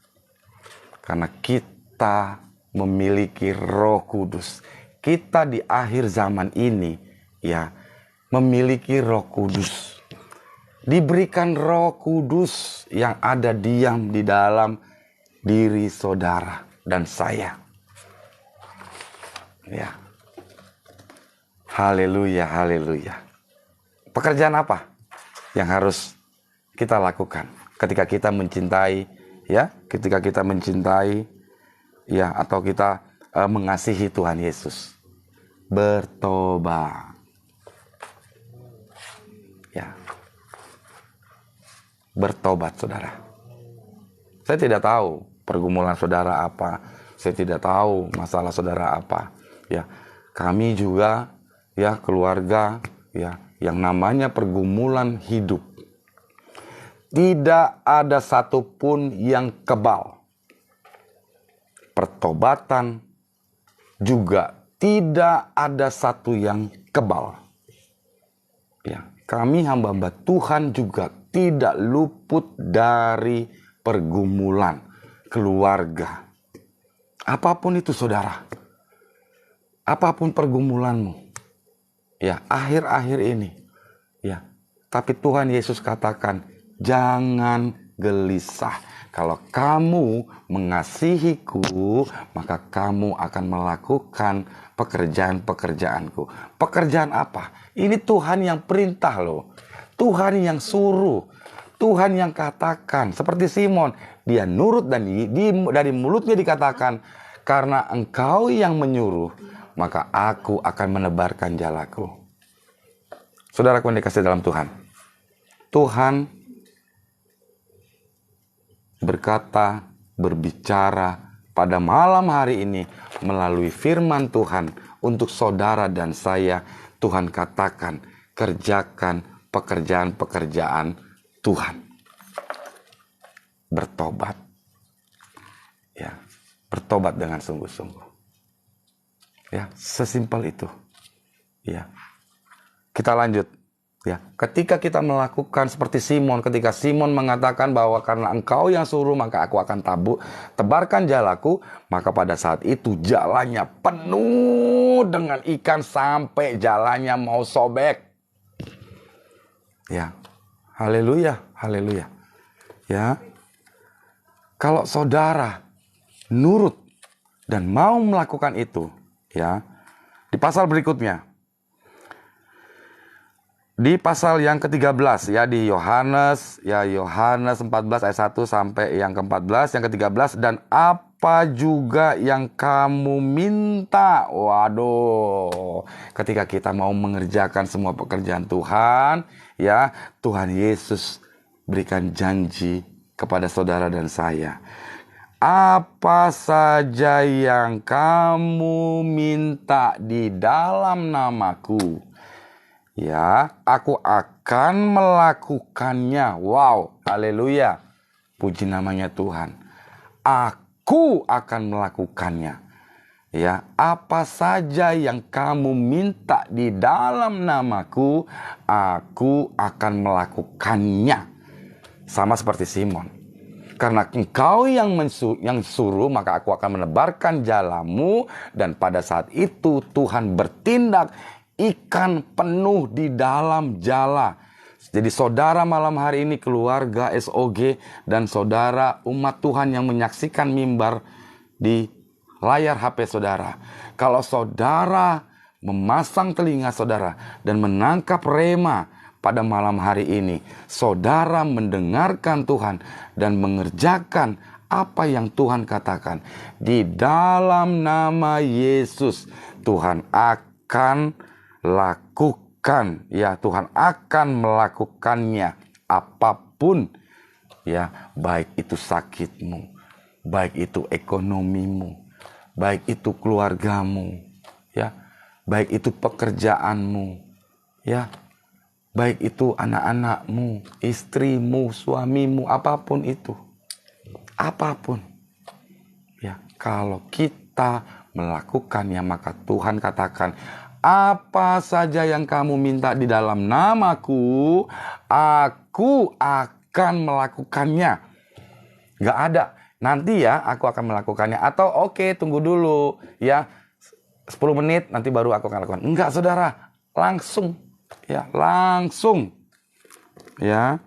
Karena kita memiliki Roh Kudus. Kita di akhir zaman ini, ya, memiliki Roh Kudus. Diberikan Roh Kudus yang ada diam di dalam diri saudara dan saya. Ya. Haleluya, haleluya. Pekerjaan apa yang harus kita lakukan ketika kita mencintai, ya, ketika kita mencintai, ya, atau kita mengasihi Tuhan Yesus? Bertobat. Ya. Bertobat, saudara. Saya tidak tahu pergumulan saudara apa. Saya tidak tahu masalah saudara apa. Ya, kami juga, ya, keluarga, ya, yang namanya pergumulan hidup. Tidak ada satupun yang kebal. Pertobatan juga tidak ada satu yang kebal. Ya, kami hamba-hamba Tuhan juga tidak luput dari pergumulan keluarga. Apapun itu, saudara. Apapun pergumulanmu. Ya, akhir-akhir ini. Ya, tapi Tuhan Yesus katakan, jangan gelisah. Kalau kamu mengasihiku, maka kamu akan melakukan pekerjaan-pekerjaanku. Pekerjaan apa? Ini Tuhan yang perintah loh. Tuhan yang suruh. Tuhan yang katakan. Seperti Simon. Dia nurut dan dari mulutnya dikatakan, karena engkau yang menyuruh, maka aku akan menebarkan jalaku. Saudaraku yang dikasihi dalam Tuhan. Tuhan berkata, berbicara pada malam hari ini melalui firman Tuhan untuk saudara dan saya. Tuhan katakan, kerjakan pekerjaan-pekerjaan Tuhan. Bertobat. Ya, bertobat dengan sungguh-sungguh. Ya, sesimpel itu. Ya. Kita lanjut. Ya, ketika kita melakukan seperti Simon, ketika Simon mengatakan bahwa karena engkau yang suruh maka aku akan tebarkan jalaku, maka pada saat itu jalannya penuh dengan ikan sampai jalannya mau sobek. Ya, haleluya, haleluya. Ya, kalau saudara nurut dan mau melakukan itu, ya, di pasal berikutnya. Di pasal yang ke-13, ya, di Yohanes 14 ayat 1 sampai yang ke-14, yang ke-13, dan apa juga yang kamu minta. Waduh, ketika kita mau mengerjakan semua pekerjaan Tuhan, ya, Tuhan Yesus berikan janji kepada saudara dan saya. Apa saja yang kamu minta di dalam namaku, Ya, aku akan melakukannya. Wow, haleluya. Puji namanya Tuhan. Aku akan melakukannya. Ya, apa saja yang kamu minta di dalam namaku, aku akan melakukannya. Sama seperti Simon. Karena engkau yang suruh, maka aku akan menebarkan jalamu. Dan pada saat itu Tuhan bertindak, ikan penuh di dalam jala. Jadi saudara malam hari ini, keluarga SOG, dan saudara umat Tuhan yang menyaksikan mimbar di layar HP saudara. Kalau saudara memasang telinga saudara dan menangkap rema pada malam hari ini, saudara mendengarkan Tuhan dan mengerjakan apa yang Tuhan katakan. Di dalam nama Yesus, Tuhan akan lakukan, ya, Tuhan akan melakukannya apapun, ya, baik itu sakitmu, baik itu ekonomimu, baik itu keluargamu, ya, baik itu pekerjaanmu, ya, baik itu anak-anakmu, istrimu, suamimu, apapun itu, apapun, ya, kalau kita melakukannya, maka Tuhan katakan, apa saja yang kamu minta di dalam namaku, aku akan melakukannya. Gak ada, nanti ya aku akan melakukannya. Atau oke, tunggu dulu ya, 10 menit nanti baru aku akan lakukan. Enggak saudara, langsung. Ya, langsung. Ya.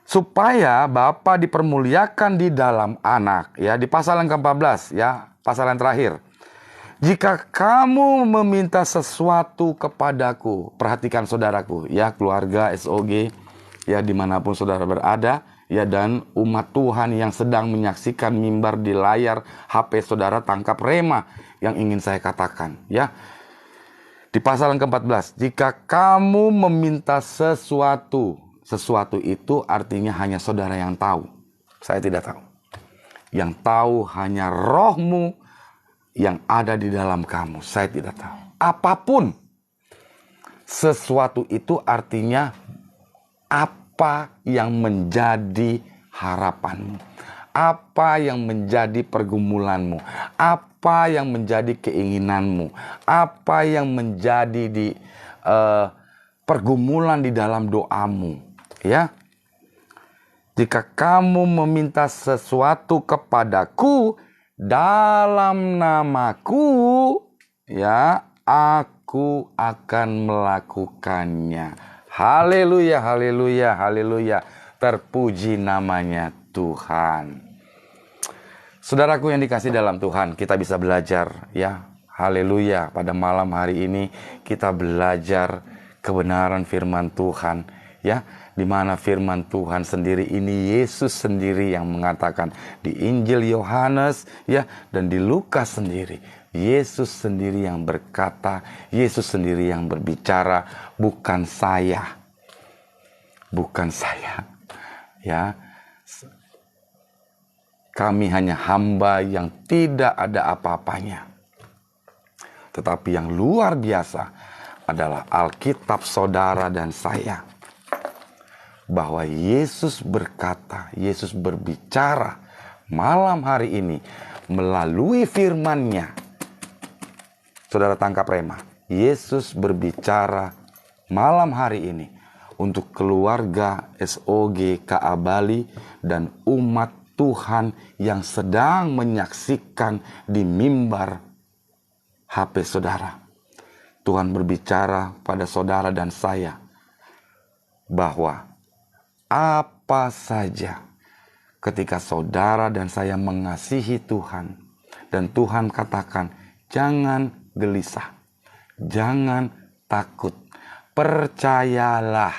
Supaya Bapa dipermuliakan di dalam anak. Ya, di pasal yang ke-14 ya, pasal yang terakhir. Jika kamu meminta sesuatu kepadaku, perhatikan saudaraku, ya, keluarga SOG, ya, dimanapun saudara berada, ya, dan umat Tuhan yang sedang menyaksikan mimbar di layar HP saudara, tangkap rema yang ingin saya katakan, ya. Di pasal yang ke-14, jika kamu meminta sesuatu itu artinya hanya saudara yang tahu. Saya tidak tahu. Yang tahu hanya rohmu yang ada di dalam kamu. Saya tidak tahu. Apapun. Sesuatu itu artinya apa yang menjadi harapanmu. Apa yang menjadi pergumulanmu. Apa yang menjadi keinginanmu. Apa yang menjadi pergumulan di dalam doamu. Ya. Jika kamu meminta sesuatu kepadaku dalam namaku, ya, aku akan melakukannya. Haleluya, haleluya, haleluya. Terpuji namanya Tuhan. Saudaraku yang dikasih dalam Tuhan, kita bisa belajar, ya. Haleluya, pada malam hari ini kita belajar kebenaran firman Tuhan, ya. Di mana firman Tuhan sendiri ini Yesus sendiri yang mengatakan di Injil Yohanes, ya, dan di Lukas sendiri Yesus sendiri yang berkata, Yesus sendiri yang berbicara, bukan saya, ya. Kami hanya hamba yang tidak ada apa-apanya, tetapi yang luar biasa adalah Alkitab saudara dan saya. Bahwa Yesus berkata, Yesus berbicara malam hari ini melalui firman-Nya. Saudara tangkap rema. Yesus berbicara malam hari ini untuk keluarga SOG KA Bali dan umat Tuhan yang sedang menyaksikan di mimbar HP saudara. Tuhan berbicara pada saudara dan saya bahwa apa saja ketika saudara dan saya mengasihi Tuhan dan Tuhan katakan jangan gelisah, jangan takut, percayalah,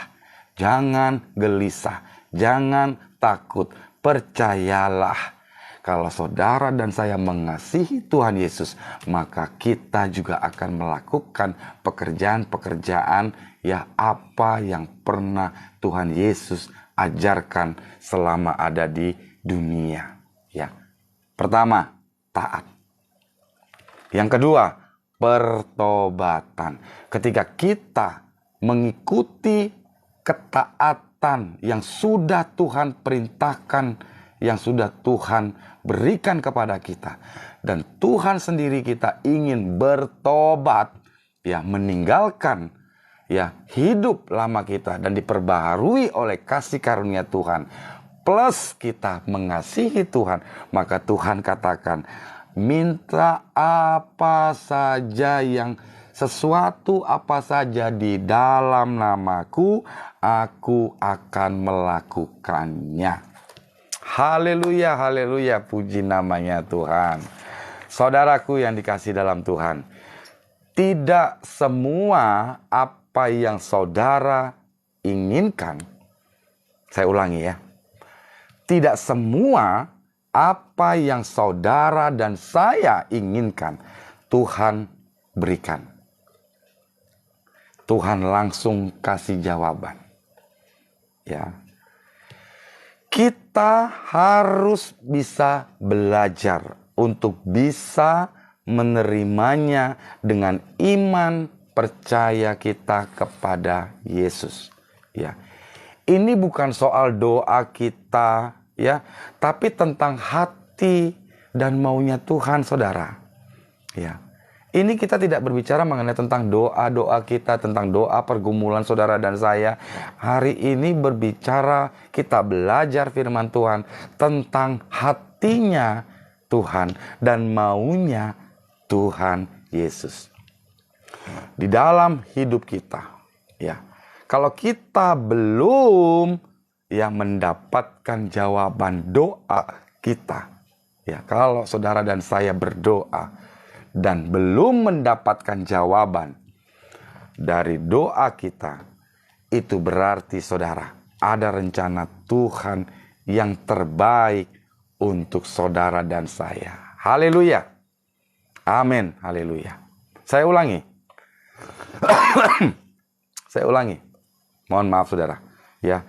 jangan gelisah, jangan takut, percayalah. Kalau saudara dan saya mengasihi Tuhan Yesus, maka kita juga akan melakukan pekerjaan-pekerjaan, ya, apa yang pernah Tuhan Yesus ajarkan selama ada di dunia, ya. Pertama, taat. Yang kedua, pertobatan. Ketika kita mengikuti ketaatan yang sudah Tuhan perintahkan, yang sudah Tuhan berikan kepada kita, dan Tuhan sendiri kita ingin bertobat, ya, meninggalkan ya hidup lama kita dan diperbaharui oleh kasih karunia Tuhan, plus kita mengasihi Tuhan, maka Tuhan katakan, minta apa saja, yang sesuatu apa saja di dalam namaku, aku akan melakukannya. Haleluya, haleluya, puji namanya Tuhan. Saudaraku yang dikasihi dalam Tuhan, tidak semua apa yang saudara inginkan, saya ulangi ya, tidak semua apa yang saudara dan saya inginkan Tuhan berikan. Tuhan langsung kasih jawaban. Ya. Kita harus bisa belajar untuk bisa menerimanya dengan iman percaya kita kepada Yesus. Ya. Ini bukan soal doa kita, ya, tapi tentang hati dan maunya Tuhan, saudara. Ya. Ini kita tidak berbicara mengenai tentang doa-doa kita, tentang doa pergumulan saudara dan saya. Hari ini berbicara, kita belajar firman Tuhan tentang hatinya Tuhan dan maunya Tuhan Yesus di dalam hidup kita. Ya, kalau kita belum ya mendapatkan jawaban doa kita, ya, kalau saudara dan saya berdoa dan belum mendapatkan jawaban dari doa kita, itu berarti saudara, ada rencana Tuhan yang terbaik untuk saudara dan saya. Haleluya. Amin. Haleluya. Saya ulangi. Saya ulangi. Mohon maaf saudara. Ya,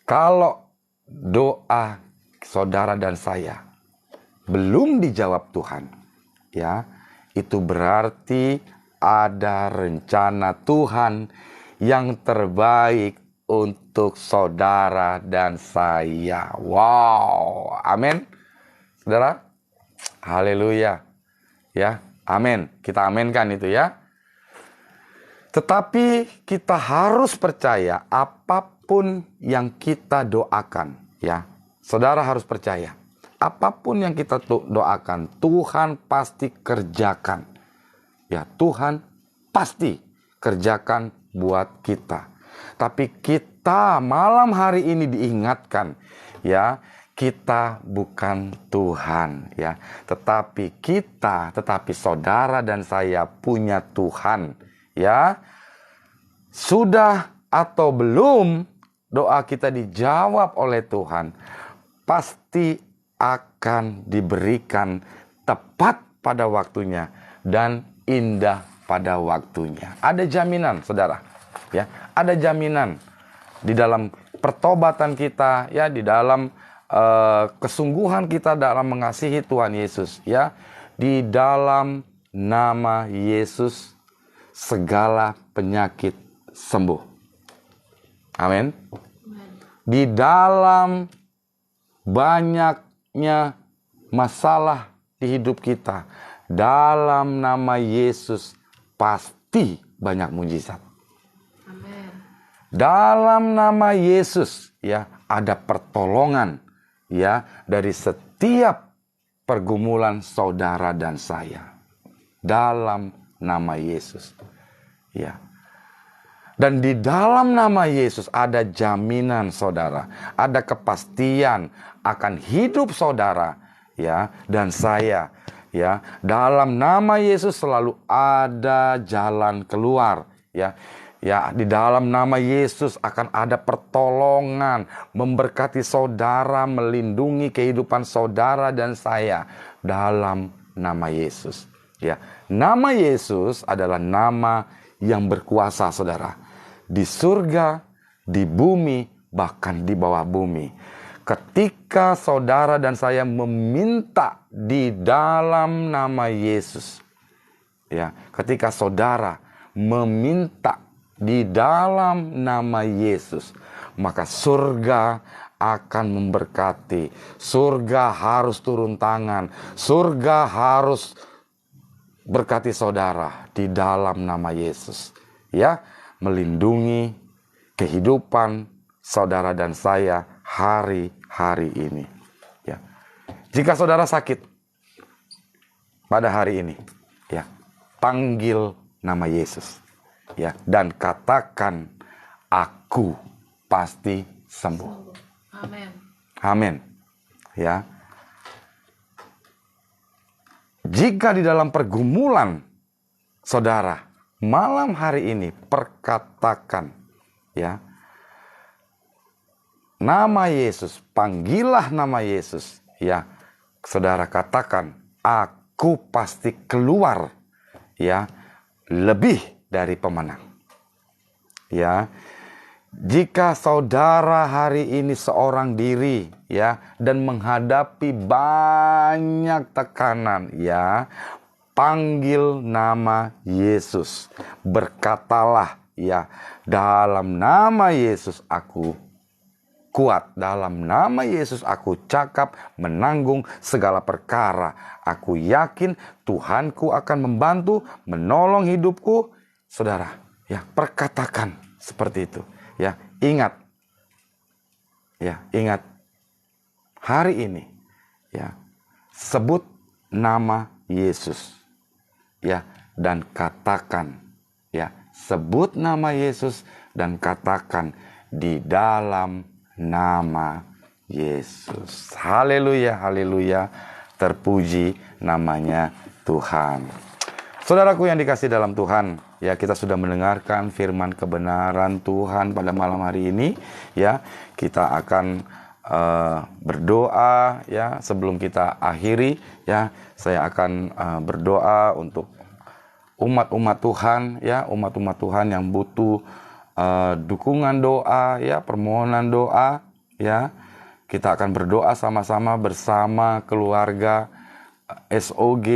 kalau doa saudara dan saya belum dijawab Tuhan, ya, itu berarti ada rencana Tuhan yang terbaik untuk saudara dan saya. Wow, amin. Saudara, haleluya. Ya, amin. Kita aminkan itu ya. Tetapi kita harus percaya apapun yang kita doakan, ya. Saudara harus percaya. Apapun yang kita doakan, Tuhan pasti kerjakan. Ya, Tuhan pasti kerjakan buat kita. Tapi kita malam hari ini diingatkan, ya, kita bukan Tuhan, ya. Tetapi saudara dan saya punya Tuhan, ya. Sudah atau belum doa kita dijawab oleh Tuhan, pasti akan diberikan tepat pada waktunya dan indah pada waktunya. Ada jaminan, saudara. Ya, ada jaminan di dalam pertobatan kita, ya, di dalam kesungguhan kita dalam mengasihi Tuhan Yesus, ya. Di dalam nama Yesus segala penyakit sembuh. Amin. Di dalam banyaknya masalah di hidup kita, dalam nama Yesus pasti banyak mujizat. Amen. Dalam nama Yesus, ya, ada pertolongan, ya, dari setiap pergumulan saudara dan saya. Dalam nama Yesus. Ya. Dan di dalam nama Yesus ada jaminan saudara, ada kepastian akan hidup saudara, ya, dan saya, ya. Dalam nama Yesus selalu ada jalan keluar, ya. Ya, di dalam nama Yesus akan ada pertolongan, memberkati saudara, melindungi kehidupan saudara dan saya dalam nama Yesus, ya. Nama Yesus adalah nama yang berkuasa, saudara. Di surga, di bumi, bahkan di bawah bumi. Ketika saudara dan saya meminta di dalam nama Yesus, ya, ketika saudara meminta di dalam nama Yesus, maka surga akan memberkati. Surga harus turun tangan. Surga harus berkati saudara di dalam nama Yesus. Ya, melindungi kehidupan saudara dan saya hari-hari ini. Ya. Jika saudara sakit pada hari ini, ya, panggil nama Yesus. Ya, dan katakan, aku pasti sembuh. Amin. Amin. Ya. Jika di dalam pergumulan saudara malam hari ini perkatakan, ya, nama Yesus, panggillah nama Yesus, ya, saudara katakan, aku pasti keluar, ya, lebih dari pemenang. Ya. Jika saudara hari ini seorang diri, ya, dan menghadapi banyak tekanan, ya, panggil nama Yesus. Berkatalah, ya, dalam nama Yesus aku kuat, dalam nama Yesus aku cakap menanggung segala perkara. Aku yakin Tuhanku akan membantu, menolong hidupku. Saudara, ya, perkatakan seperti itu. Ya, ingat. Ya, ingat. Hari ini, ya, sebut nama Yesus. Ya, dan katakan, ya, sebut nama Yesus dan katakan di dalam nama Yesus. Haleluya, haleluya. Terpuji namanya Tuhan. Saudaraku yang dikasih dalam Tuhan, ya, kita sudah mendengarkan firman kebenaran Tuhan pada malam hari ini, ya. Kita akan berdoa, ya. Sebelum kita akhiri, ya, saya akan berdoa untuk umat-umat Tuhan, ya, umat-umat Tuhan yang butuh dukungan doa, ya, permohonan doa, ya. Kita akan berdoa sama-sama bersama keluarga SOG,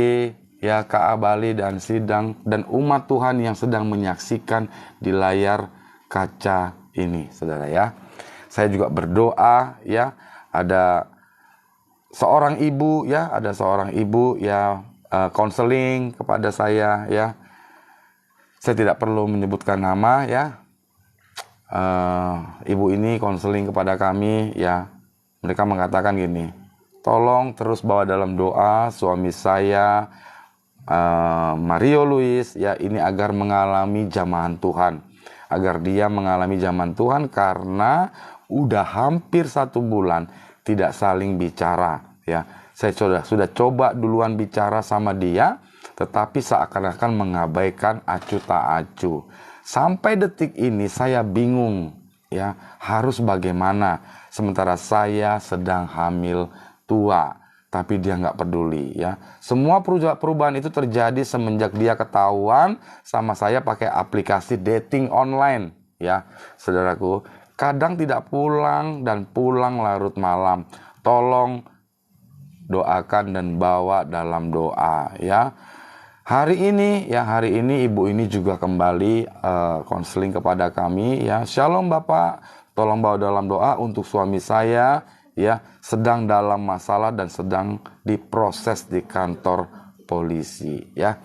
ya, KA Bali dan Sidang, dan umat Tuhan yang sedang menyaksikan di layar kaca ini, saudara, ya. Saya juga berdoa, ya, ada seorang ibu, ya, konseling kepada saya, ya. Saya tidak perlu menyebutkan nama, ya. Ibu ini konseling kepada kami, ya. Mereka mengatakan gini, tolong terus bawa dalam doa suami saya, Mario Luis, ya, ini agar mengalami jamahan Tuhan, agar dia mengalami jamahan Tuhan karena udah hampir 1 bulan tidak saling bicara, ya. Saya sudah coba duluan bicara sama dia, tetapi seakan-akan mengabaikan acu tak acu. Sampai detik ini saya bingung, ya, harus bagaimana, sementara saya sedang hamil tua. Tapi dia nggak peduli, ya. Semua perubahan itu terjadi semenjak dia ketahuan sama saya pakai aplikasi dating online, ya. Saudaraku, kadang tidak pulang dan pulang larut malam. Tolong doakan dan bawa dalam doa, ya. Hari ini ibu ini juga kembali konseling kepada kami, ya. Shalom Bapak, tolong bawa dalam doa untuk suami saya, ya, sedang dalam masalah dan sedang diproses di kantor polisi, ya.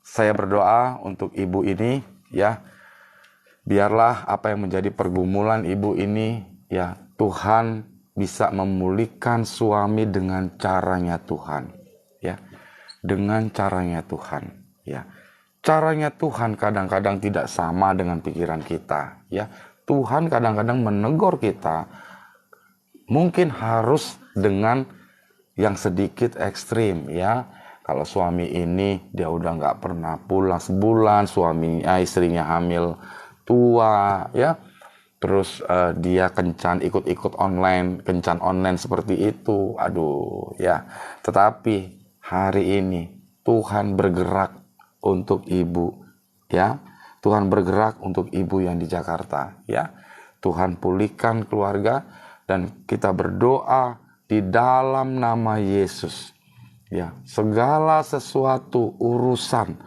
Saya berdoa untuk ibu ini, ya. Biarlah apa yang menjadi pergumulan ibu ini, ya, Tuhan bisa memulihkan suami dengan caranya Tuhan, ya. Dengan caranya Tuhan, ya. Caranya Tuhan kadang-kadang tidak sama dengan pikiran kita, ya. Tuhan kadang-kadang menegur kita, mungkin harus dengan yang sedikit ekstrim, ya. Kalau suami ini dia udah nggak pernah pulang sebulan, istrinya hamil tua, ya. Terus dia kencan ikut kencan online seperti itu, aduh, ya. Tetapi hari ini Tuhan bergerak untuk ibu, ya. Tuhan bergerak untuk ibu yang di Jakarta, ya. Tuhan pulihkan keluarga. Dan kita berdoa di dalam nama Yesus, ya, segala sesuatu urusan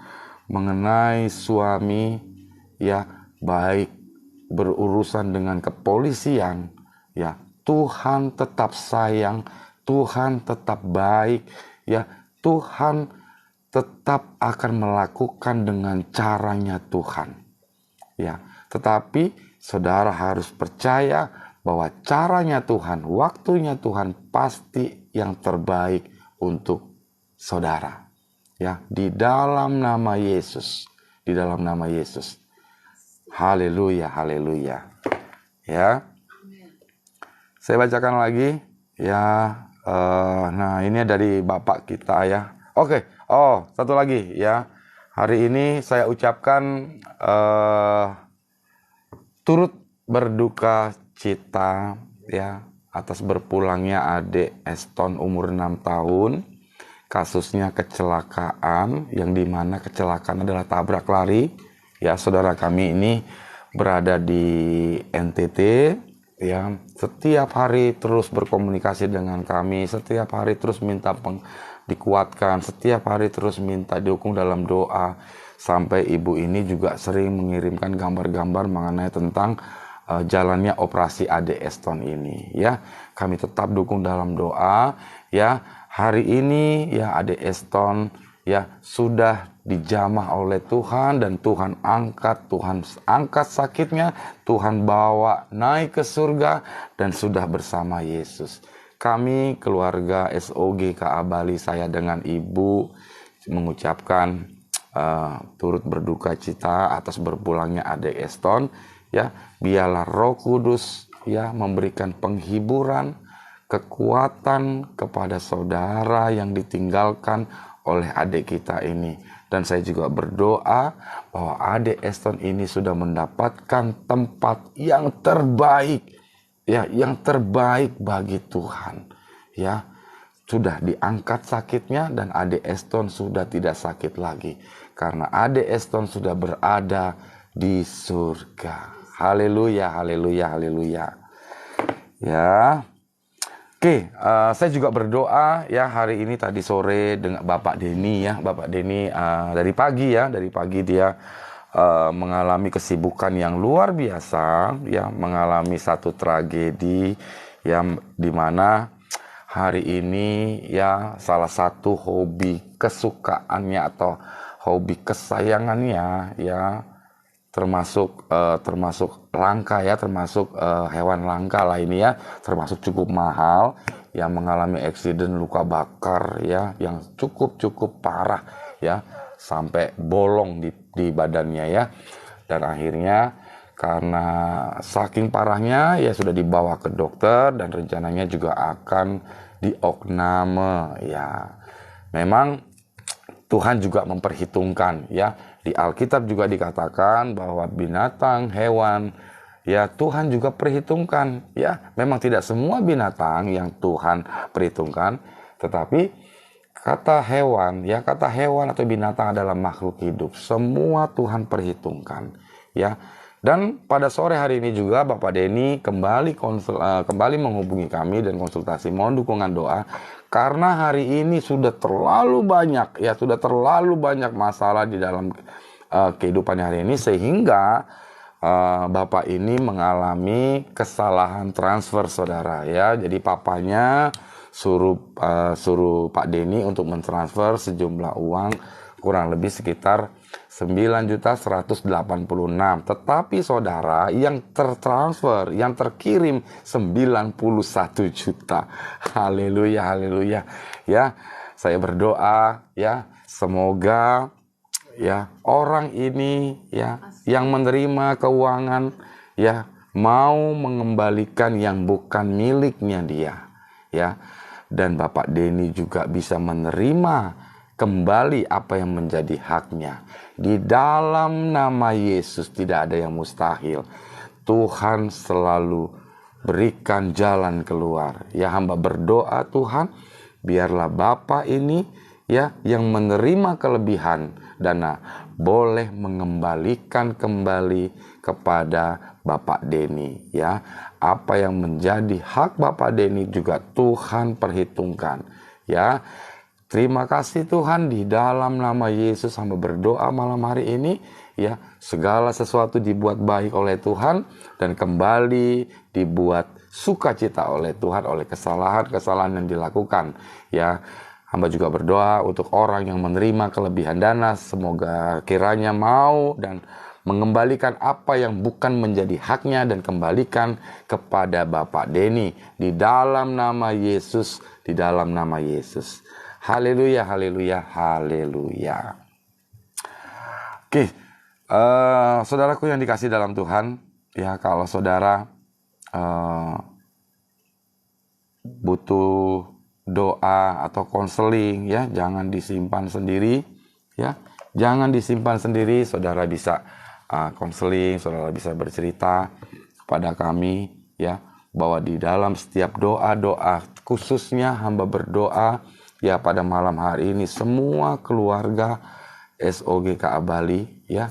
mengenai suami, ya, baik berurusan dengan kepolisian, ya, Tuhan tetap sayang, Tuhan tetap baik, ya, Tuhan tetap akan melakukan dengan caranya Tuhan. Ya, tetapi saudara harus percaya bahwa caranya Tuhan, waktunya Tuhan pasti yang terbaik untuk saudara. Ya, di dalam nama Yesus, di dalam nama Yesus. Haleluya, haleluya. Ya. Saya bacakan lagi ya. Nah, ini dari Bapak kita ya. Oke. Oh, satu lagi ya. Hari ini saya ucapkan turut berduka cita ya atas berpulangnya adik Eston umur 6 tahun. Kasusnya kecelakaan, yang dimana kecelakaan adalah tabrak lari. Ya, saudara kami ini berada di NTT. Ya, setiap hari terus berkomunikasi dengan kami, setiap hari terus minta dikuatkan, setiap hari terus minta didukung dalam doa. Sampai ibu ini juga sering mengirimkan gambar-gambar mengenai tentang jalannya operasi adik Eston ini. Ya, kami tetap dukung dalam doa. Ya, hari ini ya adik Eston ya sudah dijamah oleh Tuhan dan Tuhan angkat sakitnya, Tuhan bawa naik ke surga dan sudah bersama Yesus. Kami keluarga SOG KA Bali, saya dengan ibu mengucapkan turut berduka cita atas berpulangnya adik Eston. Ya, biarlah Roh Kudus ya memberikan penghiburan, kekuatan kepada saudara yang ditinggalkan oleh adik kita ini. Dan saya juga berdoa bahwa adik Eston ini sudah mendapatkan tempat yang terbaik, ya, yang terbaik bagi Tuhan. Ya, sudah diangkat sakitnya dan adik Eston sudah tidak sakit lagi karena adik Eston sudah berada di surga. Haleluya, haleluya, haleluya. Ya. Oke, saya juga berdoa ya hari ini tadi sore dengan Bapak Denny ya. Bapak Denny dari pagi dia mengalami kesibukan yang luar biasa ya, mengalami satu tragedi yang dimana hari ini ya salah satu hobi kesukaannya atau hobi kesayangannya ya termasuk langka ya, termasuk hewan langka lah ini ya, termasuk cukup mahal, yang mengalami eksiden luka bakar ya, yang cukup parah ya, sampai bolong di badannya ya, dan akhirnya karena saking parahnya ya sudah dibawa ke dokter dan rencananya juga akan diopname ya. Memang Tuhan juga memperhitungkan ya, di Alkitab juga dikatakan bahwa binatang, hewan ya Tuhan juga perhitungkan ya. Memang tidak semua binatang yang Tuhan perhitungkan, tetapi kata hewan atau binatang adalah makhluk hidup. Semua Tuhan perhitungkan ya. Dan pada sore hari ini juga Bapak Denny kembali menghubungi kami dan konsultasi mohon dukungan doa karena hari ini sudah terlalu banyak masalah di dalam kehidupan hari ini sehingga Bapak ini mengalami kesalahan transfer saudara ya. Jadi papanya suruh Pak Denny untuk mentransfer sejumlah uang kurang lebih sekitar 9.186. Tetapi saudara yang tertransfer, yang terkirim 91 juta. Haleluya, haleluya. Ya, saya berdoa ya, semoga ya orang ini ya yang menerima keuangan ya mau mengembalikan yang bukan miliknya dia ya. Dan Bapak Denny juga bisa menerima kembali apa yang menjadi haknya. Di dalam nama Yesus tidak ada yang mustahil. Tuhan selalu berikan jalan keluar. Ya, hamba berdoa Tuhan, biarlah Bapak ini ya yang menerima kelebihan dana boleh mengembalikan kembali kepada Bapak Denny ya. Apa yang menjadi hak Bapak Denny juga Tuhan perhitungkan ya. Terima kasih Tuhan, di dalam nama Yesus hamba berdoa malam hari ini, ya, segala sesuatu dibuat baik oleh Tuhan dan kembali dibuat sukacita oleh Tuhan oleh kesalahan-kesalahan yang dilakukan, ya. Hamba juga berdoa untuk orang yang menerima kelebihan dana, semoga kiranya mau dan mengembalikan apa yang bukan menjadi haknya dan kembalikan kepada Bapak Denny di dalam nama Yesus, di dalam nama Yesus. Haleluya, haleluya, haleluya. Oke, saudaraku yang dikasih dalam Tuhan, ya, kalau saudara butuh doa atau konseling, ya, jangan disimpan sendiri, ya, jangan disimpan sendiri. Saudara bisa konseling, saudara bisa bercerita kepada kami, ya, bahwa di dalam setiap doa-doa, khususnya hamba berdoa, ya, pada malam hari ini semua keluarga SOGKA Bali, ya,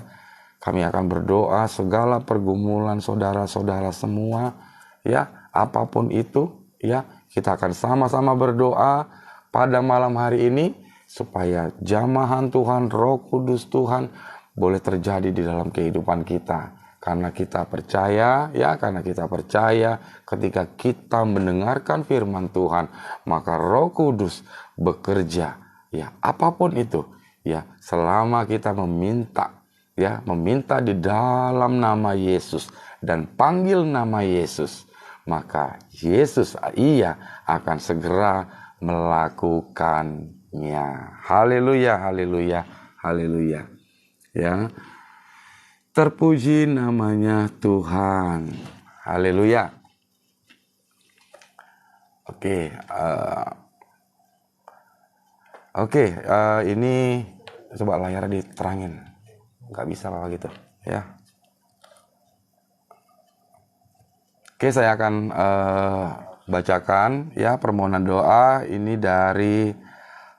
kami akan berdoa segala pergumulan saudara-saudara semua, ya, apapun itu, ya, kita akan sama-sama berdoa pada malam hari ini supaya jamahan Tuhan, Roh Kudus Tuhan boleh terjadi di dalam kehidupan kita. Karena kita percaya, ya, karena kita percaya ketika kita mendengarkan firman Tuhan, maka Roh Kudus bekerja, ya, apapun itu, ya, selama kita meminta, ya, meminta di dalam nama Yesus dan panggil nama Yesus, maka Yesus, ia akan segera melakukannya. Haleluya, haleluya, haleluya, ya. Terpuji namanya Tuhan. Haleluya. Oke, ini coba layar diterangin. Nggak bisa apa gitu, ya. Oke, saya akan bacakan, ya, permohonan doa ini dari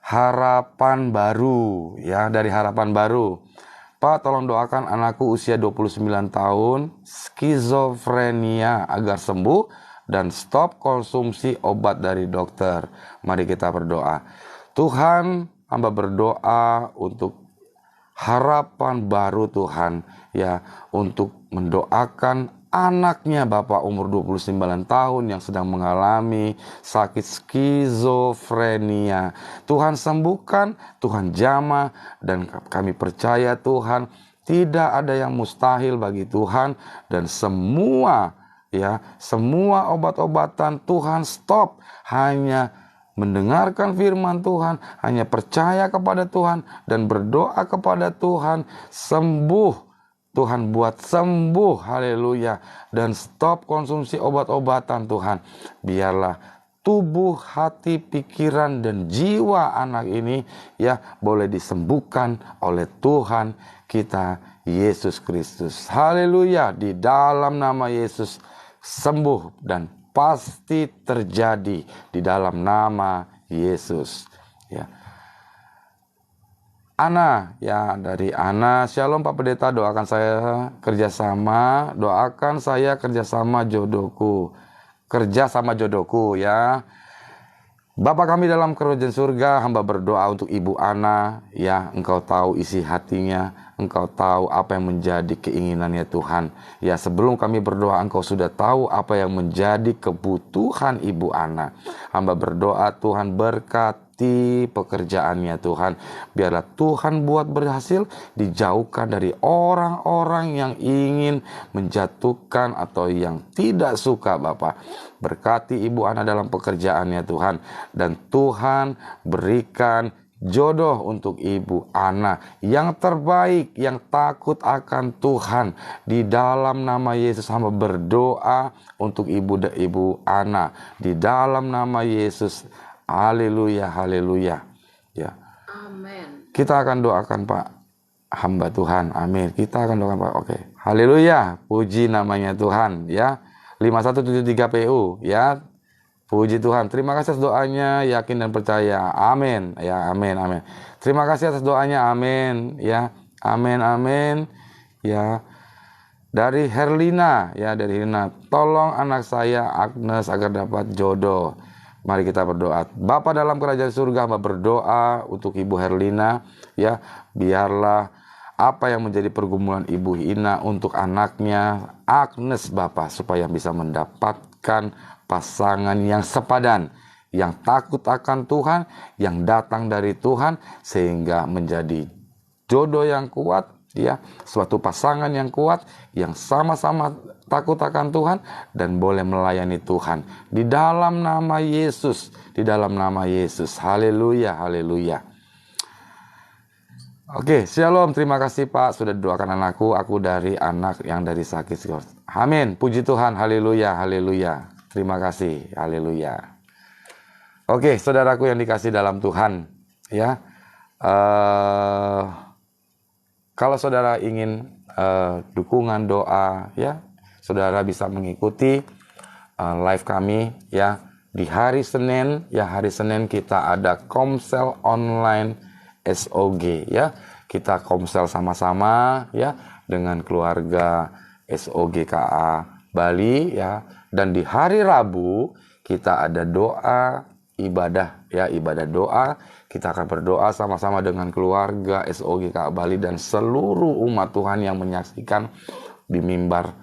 Harapan Baru, ya, dari Harapan Baru. Pak, tolong doakan anakku usia 29 tahun, skizofrenia agar sembuh dan stop konsumsi obat dari dokter. Mari kita berdoa. Tuhan, hamba berdoa untuk Harapan Baru Tuhan, ya, untuk mendoakan anaknya Bapak umur 29 tahun yang sedang mengalami sakit skizofrenia. Tuhan sembuhkan, Tuhan jamah, dan kami percaya Tuhan tidak ada yang mustahil bagi Tuhan, dan semua, ya, semua obat-obatan Tuhan stop, hanya mendengarkan firman Tuhan, hanya percaya kepada Tuhan dan berdoa kepada Tuhan, sembuh. Tuhan buat sembuh, haleluya, dan stop konsumsi obat-obatan Tuhan. Biarlah tubuh, hati, pikiran, dan jiwa anak ini, ya, boleh disembuhkan oleh Tuhan kita Yesus Kristus. Haleluya, di dalam nama Yesus sembuh dan pasti terjadi di dalam nama Yesus, ya. Ana, ya, dari Ana, Shalom Pak Pendeta, doakan saya kerjasama, doakan saya kerjasama jodohku, ya. Bapa kami dalam kerajaan surga, hamba berdoa untuk Ibu Ana, ya, Engkau tahu isi hatinya, Engkau tahu apa yang menjadi keinginannya Tuhan. Ya, sebelum kami berdoa, Engkau sudah tahu apa yang menjadi kebutuhan Ibu Ana. Hamba berdoa Tuhan berkati pekerjaannya Tuhan. Biarlah Tuhan buat berhasil, dijauhkan dari orang-orang yang ingin menjatuhkan atau yang tidak suka Bapak. Berkati Ibu Ana dalam pekerjaannya Tuhan. Dan Tuhan berikan jodoh untuk Ibu Ana yang terbaik, yang takut akan Tuhan. Di dalam nama Yesus hamba berdoa untuk Ibu Ana. Di dalam nama Yesus. Haleluya, haleluya, ya. Amin. Kita akan doakan Pak hamba Tuhan. Amin. Kita akan doakan Pak. Oke. Haleluya. Puji namanya Tuhan, ya. 5173 PU, ya. Puji Tuhan. Terima kasih atas doanya, yakin dan percaya. Amin. Ya, amin, amin. Terima kasih atas doanya. Amin, ya. Amin, amin. Ya. Dari Herlina, ya, dari Herlina. Tolong anak saya Agnes agar dapat jodoh. Mari kita berdoa. Bapa dalam kerajaan surga, hamba berdoa untuk Ibu Herlina, ya, biarlah apa yang menjadi pergumulan Ibu Ina untuk anaknya Agnes, Bapa, supaya bisa mendapatkan pasangan yang sepadan, yang takut akan Tuhan, yang datang dari Tuhan, sehingga menjadi jodoh yang kuat, ya, suatu pasangan yang kuat, yang sama-sama takut akan Tuhan dan boleh melayani Tuhan di dalam nama Yesus, di dalam nama Yesus. Haleluya, haleluya. Oke, shalom. Terima kasih Pak sudah doakan anakku. Aku dari anak yang dari sakit. Amin. Puji Tuhan. Haleluya, haleluya. Terima kasih. Haleluya. Oke, saudaraku yang dikasih dalam Tuhan, ya. Kalau saudara ingin dukungan doa, ya, saudara bisa mengikuti live kami, ya, di hari Senin. Ya, hari Senin kita ada komsel online SOG, ya. Kita komsel sama-sama, ya, dengan keluarga SOG KA Bali, ya. Dan di hari Rabu kita ada doa ibadah, ya, ibadah doa. Kita akan berdoa sama-sama dengan keluarga SOG KA Bali dan seluruh umat Tuhan yang menyaksikan di mimbar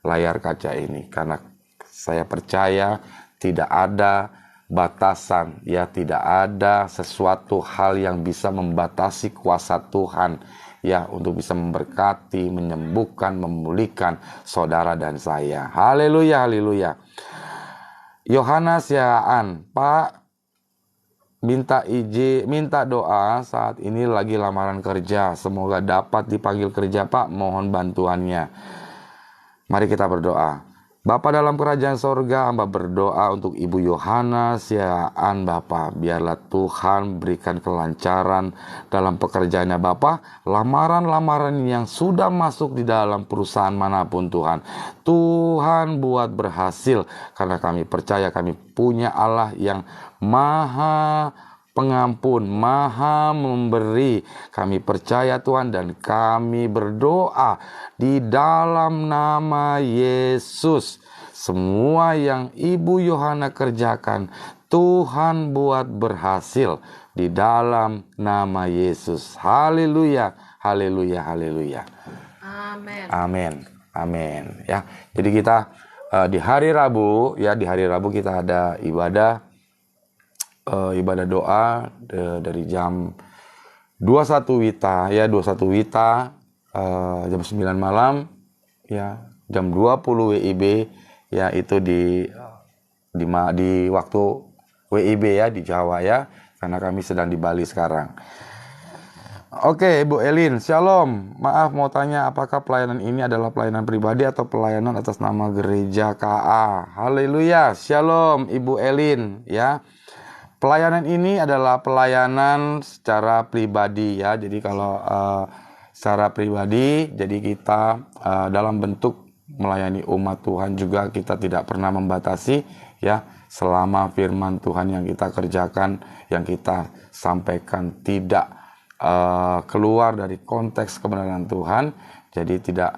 layar kaca ini, karena saya percaya tidak ada batasan, ya, tidak ada sesuatu hal yang bisa membatasi kuasa Tuhan, ya, untuk bisa memberkati, menyembuhkan, memulihkan saudara dan saya. Haleluya, haleluya. Yohanes Yaan, Pak, minta doa, saat ini lagi lamaran kerja, semoga dapat dipanggil kerja Pak, mohon bantuannya. Mari kita berdoa. Bapa dalam kerajaan sorga, hamba berdoa untuk Ibu Yohanes Yaan, Bapa. Biarlah Tuhan berikan kelancaran dalam pekerjaannya, Bapa. Lamaran-lamaran yang sudah masuk di dalam perusahaan manapun, Tuhan. Tuhan buat berhasil, karena kami percaya kami punya Allah yang Maha Pengampun, Maha Memberi. Kami percaya Tuhan dan kami berdoa di dalam nama Yesus. Semua yang Ibu Yohana kerjakan, Tuhan buat berhasil di dalam nama Yesus. Haleluya, haleluya, haleluya. Amin. Amin, amin. Ya, jadi kita di hari Rabu, ya, di hari Rabu kita ada ibadah doa dari jam 21 WITA, ya, 21 WITA, jam 9 malam, ya, jam 20 WIB, ya, itu di waktu WIB, ya, di Jawa, ya, karena kami sedang di Bali sekarang. Oke, Ibu Elin, shalom. Maaf mau tanya, apakah pelayanan ini adalah pelayanan pribadi atau pelayanan atas nama gereja KA? Haleluya, shalom Ibu Elin, ya. Pelayanan ini adalah pelayanan secara pribadi, ya. Jadi kalau secara pribadi, jadi kita dalam bentuk melayani umat Tuhan juga kita tidak pernah membatasi, ya, selama firman Tuhan yang kita kerjakan, yang kita sampaikan tidak keluar dari konteks kebenaran Tuhan, jadi tidak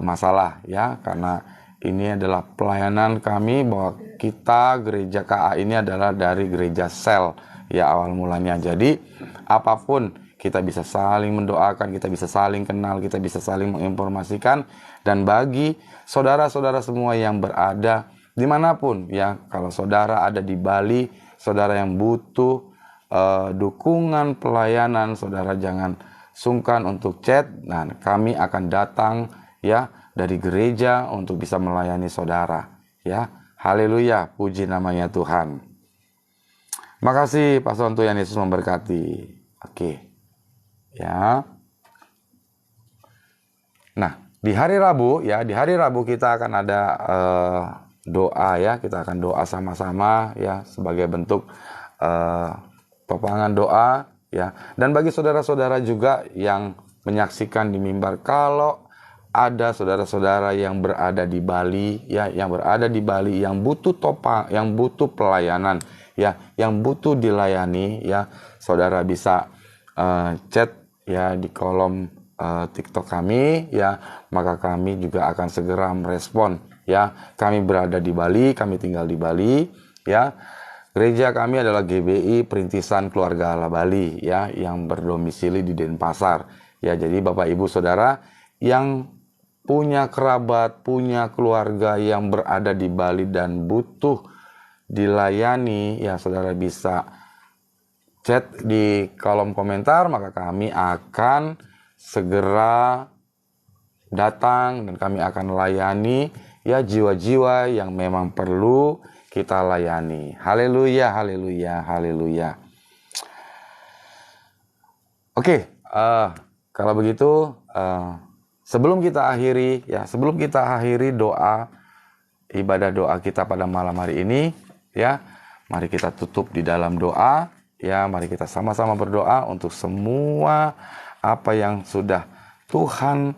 masalah, ya, karena ini adalah pelayanan kami bahwa kita gereja KA ini adalah dari gereja sel, ya, awal mulanya. Jadi apapun kita bisa saling mendoakan, kita bisa saling kenal, kita bisa saling menginformasikan. Dan bagi saudara-saudara semua yang berada dimanapun, ya, kalau saudara ada di Bali, saudara yang butuh dukungan pelayanan, saudara jangan sungkan untuk chat. Nah, kami akan datang, ya, dari gereja untuk bisa melayani saudara, ya. Haleluya, puji namanya Tuhan. Makasih Pak Sonto, yang Yesus memberkati. Oke, ya. Nah, di hari Rabu, ya, di hari Rabu kita akan ada doa, ya. Kita akan doa sama-sama, ya, sebagai bentuk topangan doa, ya. Dan bagi saudara-saudara juga yang menyaksikan di mimbar, kalau ada saudara-saudara yang berada di Bali, ya, yang berada di Bali, yang butuh topang, yang butuh pelayanan, ya, yang butuh dilayani, ya, saudara bisa chat, ya, di kolom TikTok kami, ya, maka kami juga akan segera merespon, ya. Kami berada di Bali, kami tinggal di Bali, ya. Gereja kami adalah GBI Perintisan Keluarga Allah Bali ya, yang berdomisili di Denpasar. Ya, jadi Bapak Ibu Saudara yang punya kerabat, punya keluarga yang berada di Bali dan butuh dilayani, ya saudara bisa chat di kolom komentar, maka kami akan segera datang dan kami akan layani ya jiwa-jiwa yang memang perlu kita layani. Haleluya, haleluya, haleluya. Oke, kalau begitu sebelum kita akhiri doa, ibadah doa kita pada malam hari ini, ya, mari kita tutup di dalam doa, ya, mari kita sama-sama berdoa untuk semua apa yang sudah Tuhan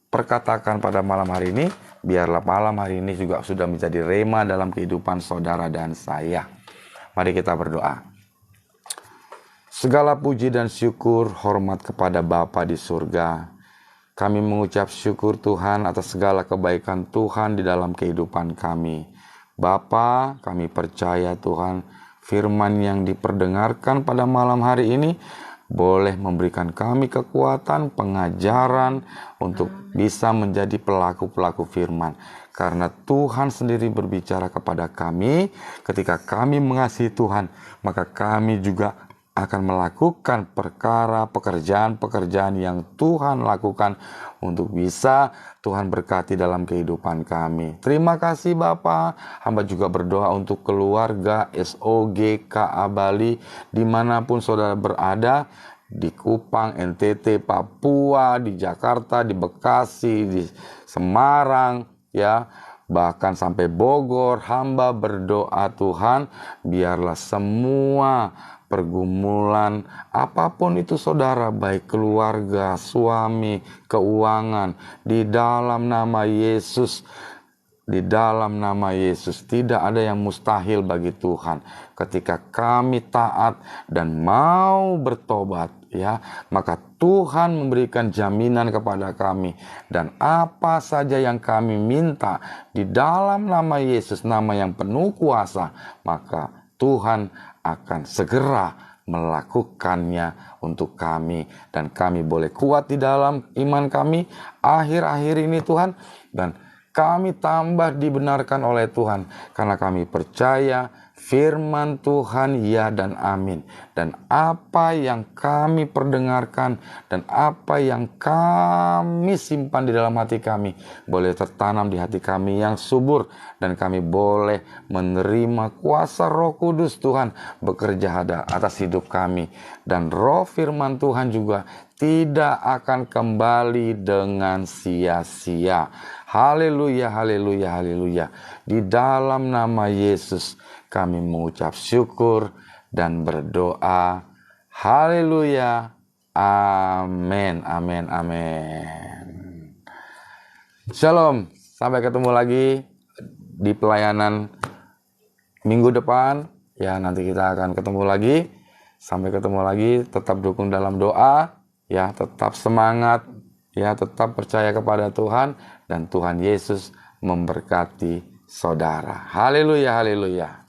perkatakan pada malam hari ini, biarlah malam hari ini juga sudah menjadi rema dalam kehidupan saudara dan saya. Mari kita berdoa. Segala puji dan syukur, hormat kepada Bapa di surga. Kami mengucap syukur Tuhan atas segala kebaikan Tuhan di dalam kehidupan kami. Bapa, kami percaya Tuhan, firman yang diperdengarkan pada malam hari ini boleh memberikan kami kekuatan, pengajaran untuk bisa menjadi pelaku-pelaku firman. Karena Tuhan sendiri berbicara kepada kami, ketika kami mengasihi Tuhan, maka kami juga akan melakukan pekerjaan-pekerjaan yang Tuhan lakukan untuk bisa Tuhan berkati dalam kehidupan kami. Terima kasih Bapa. Hamba juga berdoa untuk keluarga SOG KA Bali dimanapun saudara berada, di Kupang, NTT, Papua, di Jakarta, di Bekasi, di Semarang, ya, bahkan sampai Bogor. Hamba berdoa Tuhan, biarlah semua pergumulan apapun itu saudara, baik keluarga, suami, keuangan, di dalam nama Yesus, tidak ada yang mustahil bagi Tuhan. Ketika kami taat dan mau bertobat, ya, maka Tuhan memberikan jaminan kepada kami, dan apa saja yang kami minta di dalam nama Yesus, nama yang penuh kuasa, maka Tuhan akan segera melakukannya untuk kami, dan kami boleh kuat di dalam iman kami akhir-akhir ini Tuhan, dan kami tambah dibenarkan oleh Tuhan karena kami percaya firman Tuhan ya dan amin. Dan apa yang kami perdengarkan dan apa yang kami simpan di dalam hati kami boleh tertanam di hati kami yang subur, dan kami boleh menerima kuasa Roh Kudus Tuhan bekerja atas hidup kami, dan roh firman Tuhan juga tidak akan kembali dengan sia-sia. Haleluya, haleluya, haleluya. Di dalam nama Yesus kami mengucap syukur dan berdoa. Haleluya. Amin, amin, amin. Shalom. Sampai ketemu lagi di pelayanan minggu depan. Ya, nanti kita akan ketemu lagi. Sampai ketemu lagi. Tetap dukung dalam doa. Ya, tetap semangat. Ya, tetap percaya kepada Tuhan. Dan Tuhan Yesus memberkati saudara. Haleluya, haleluya.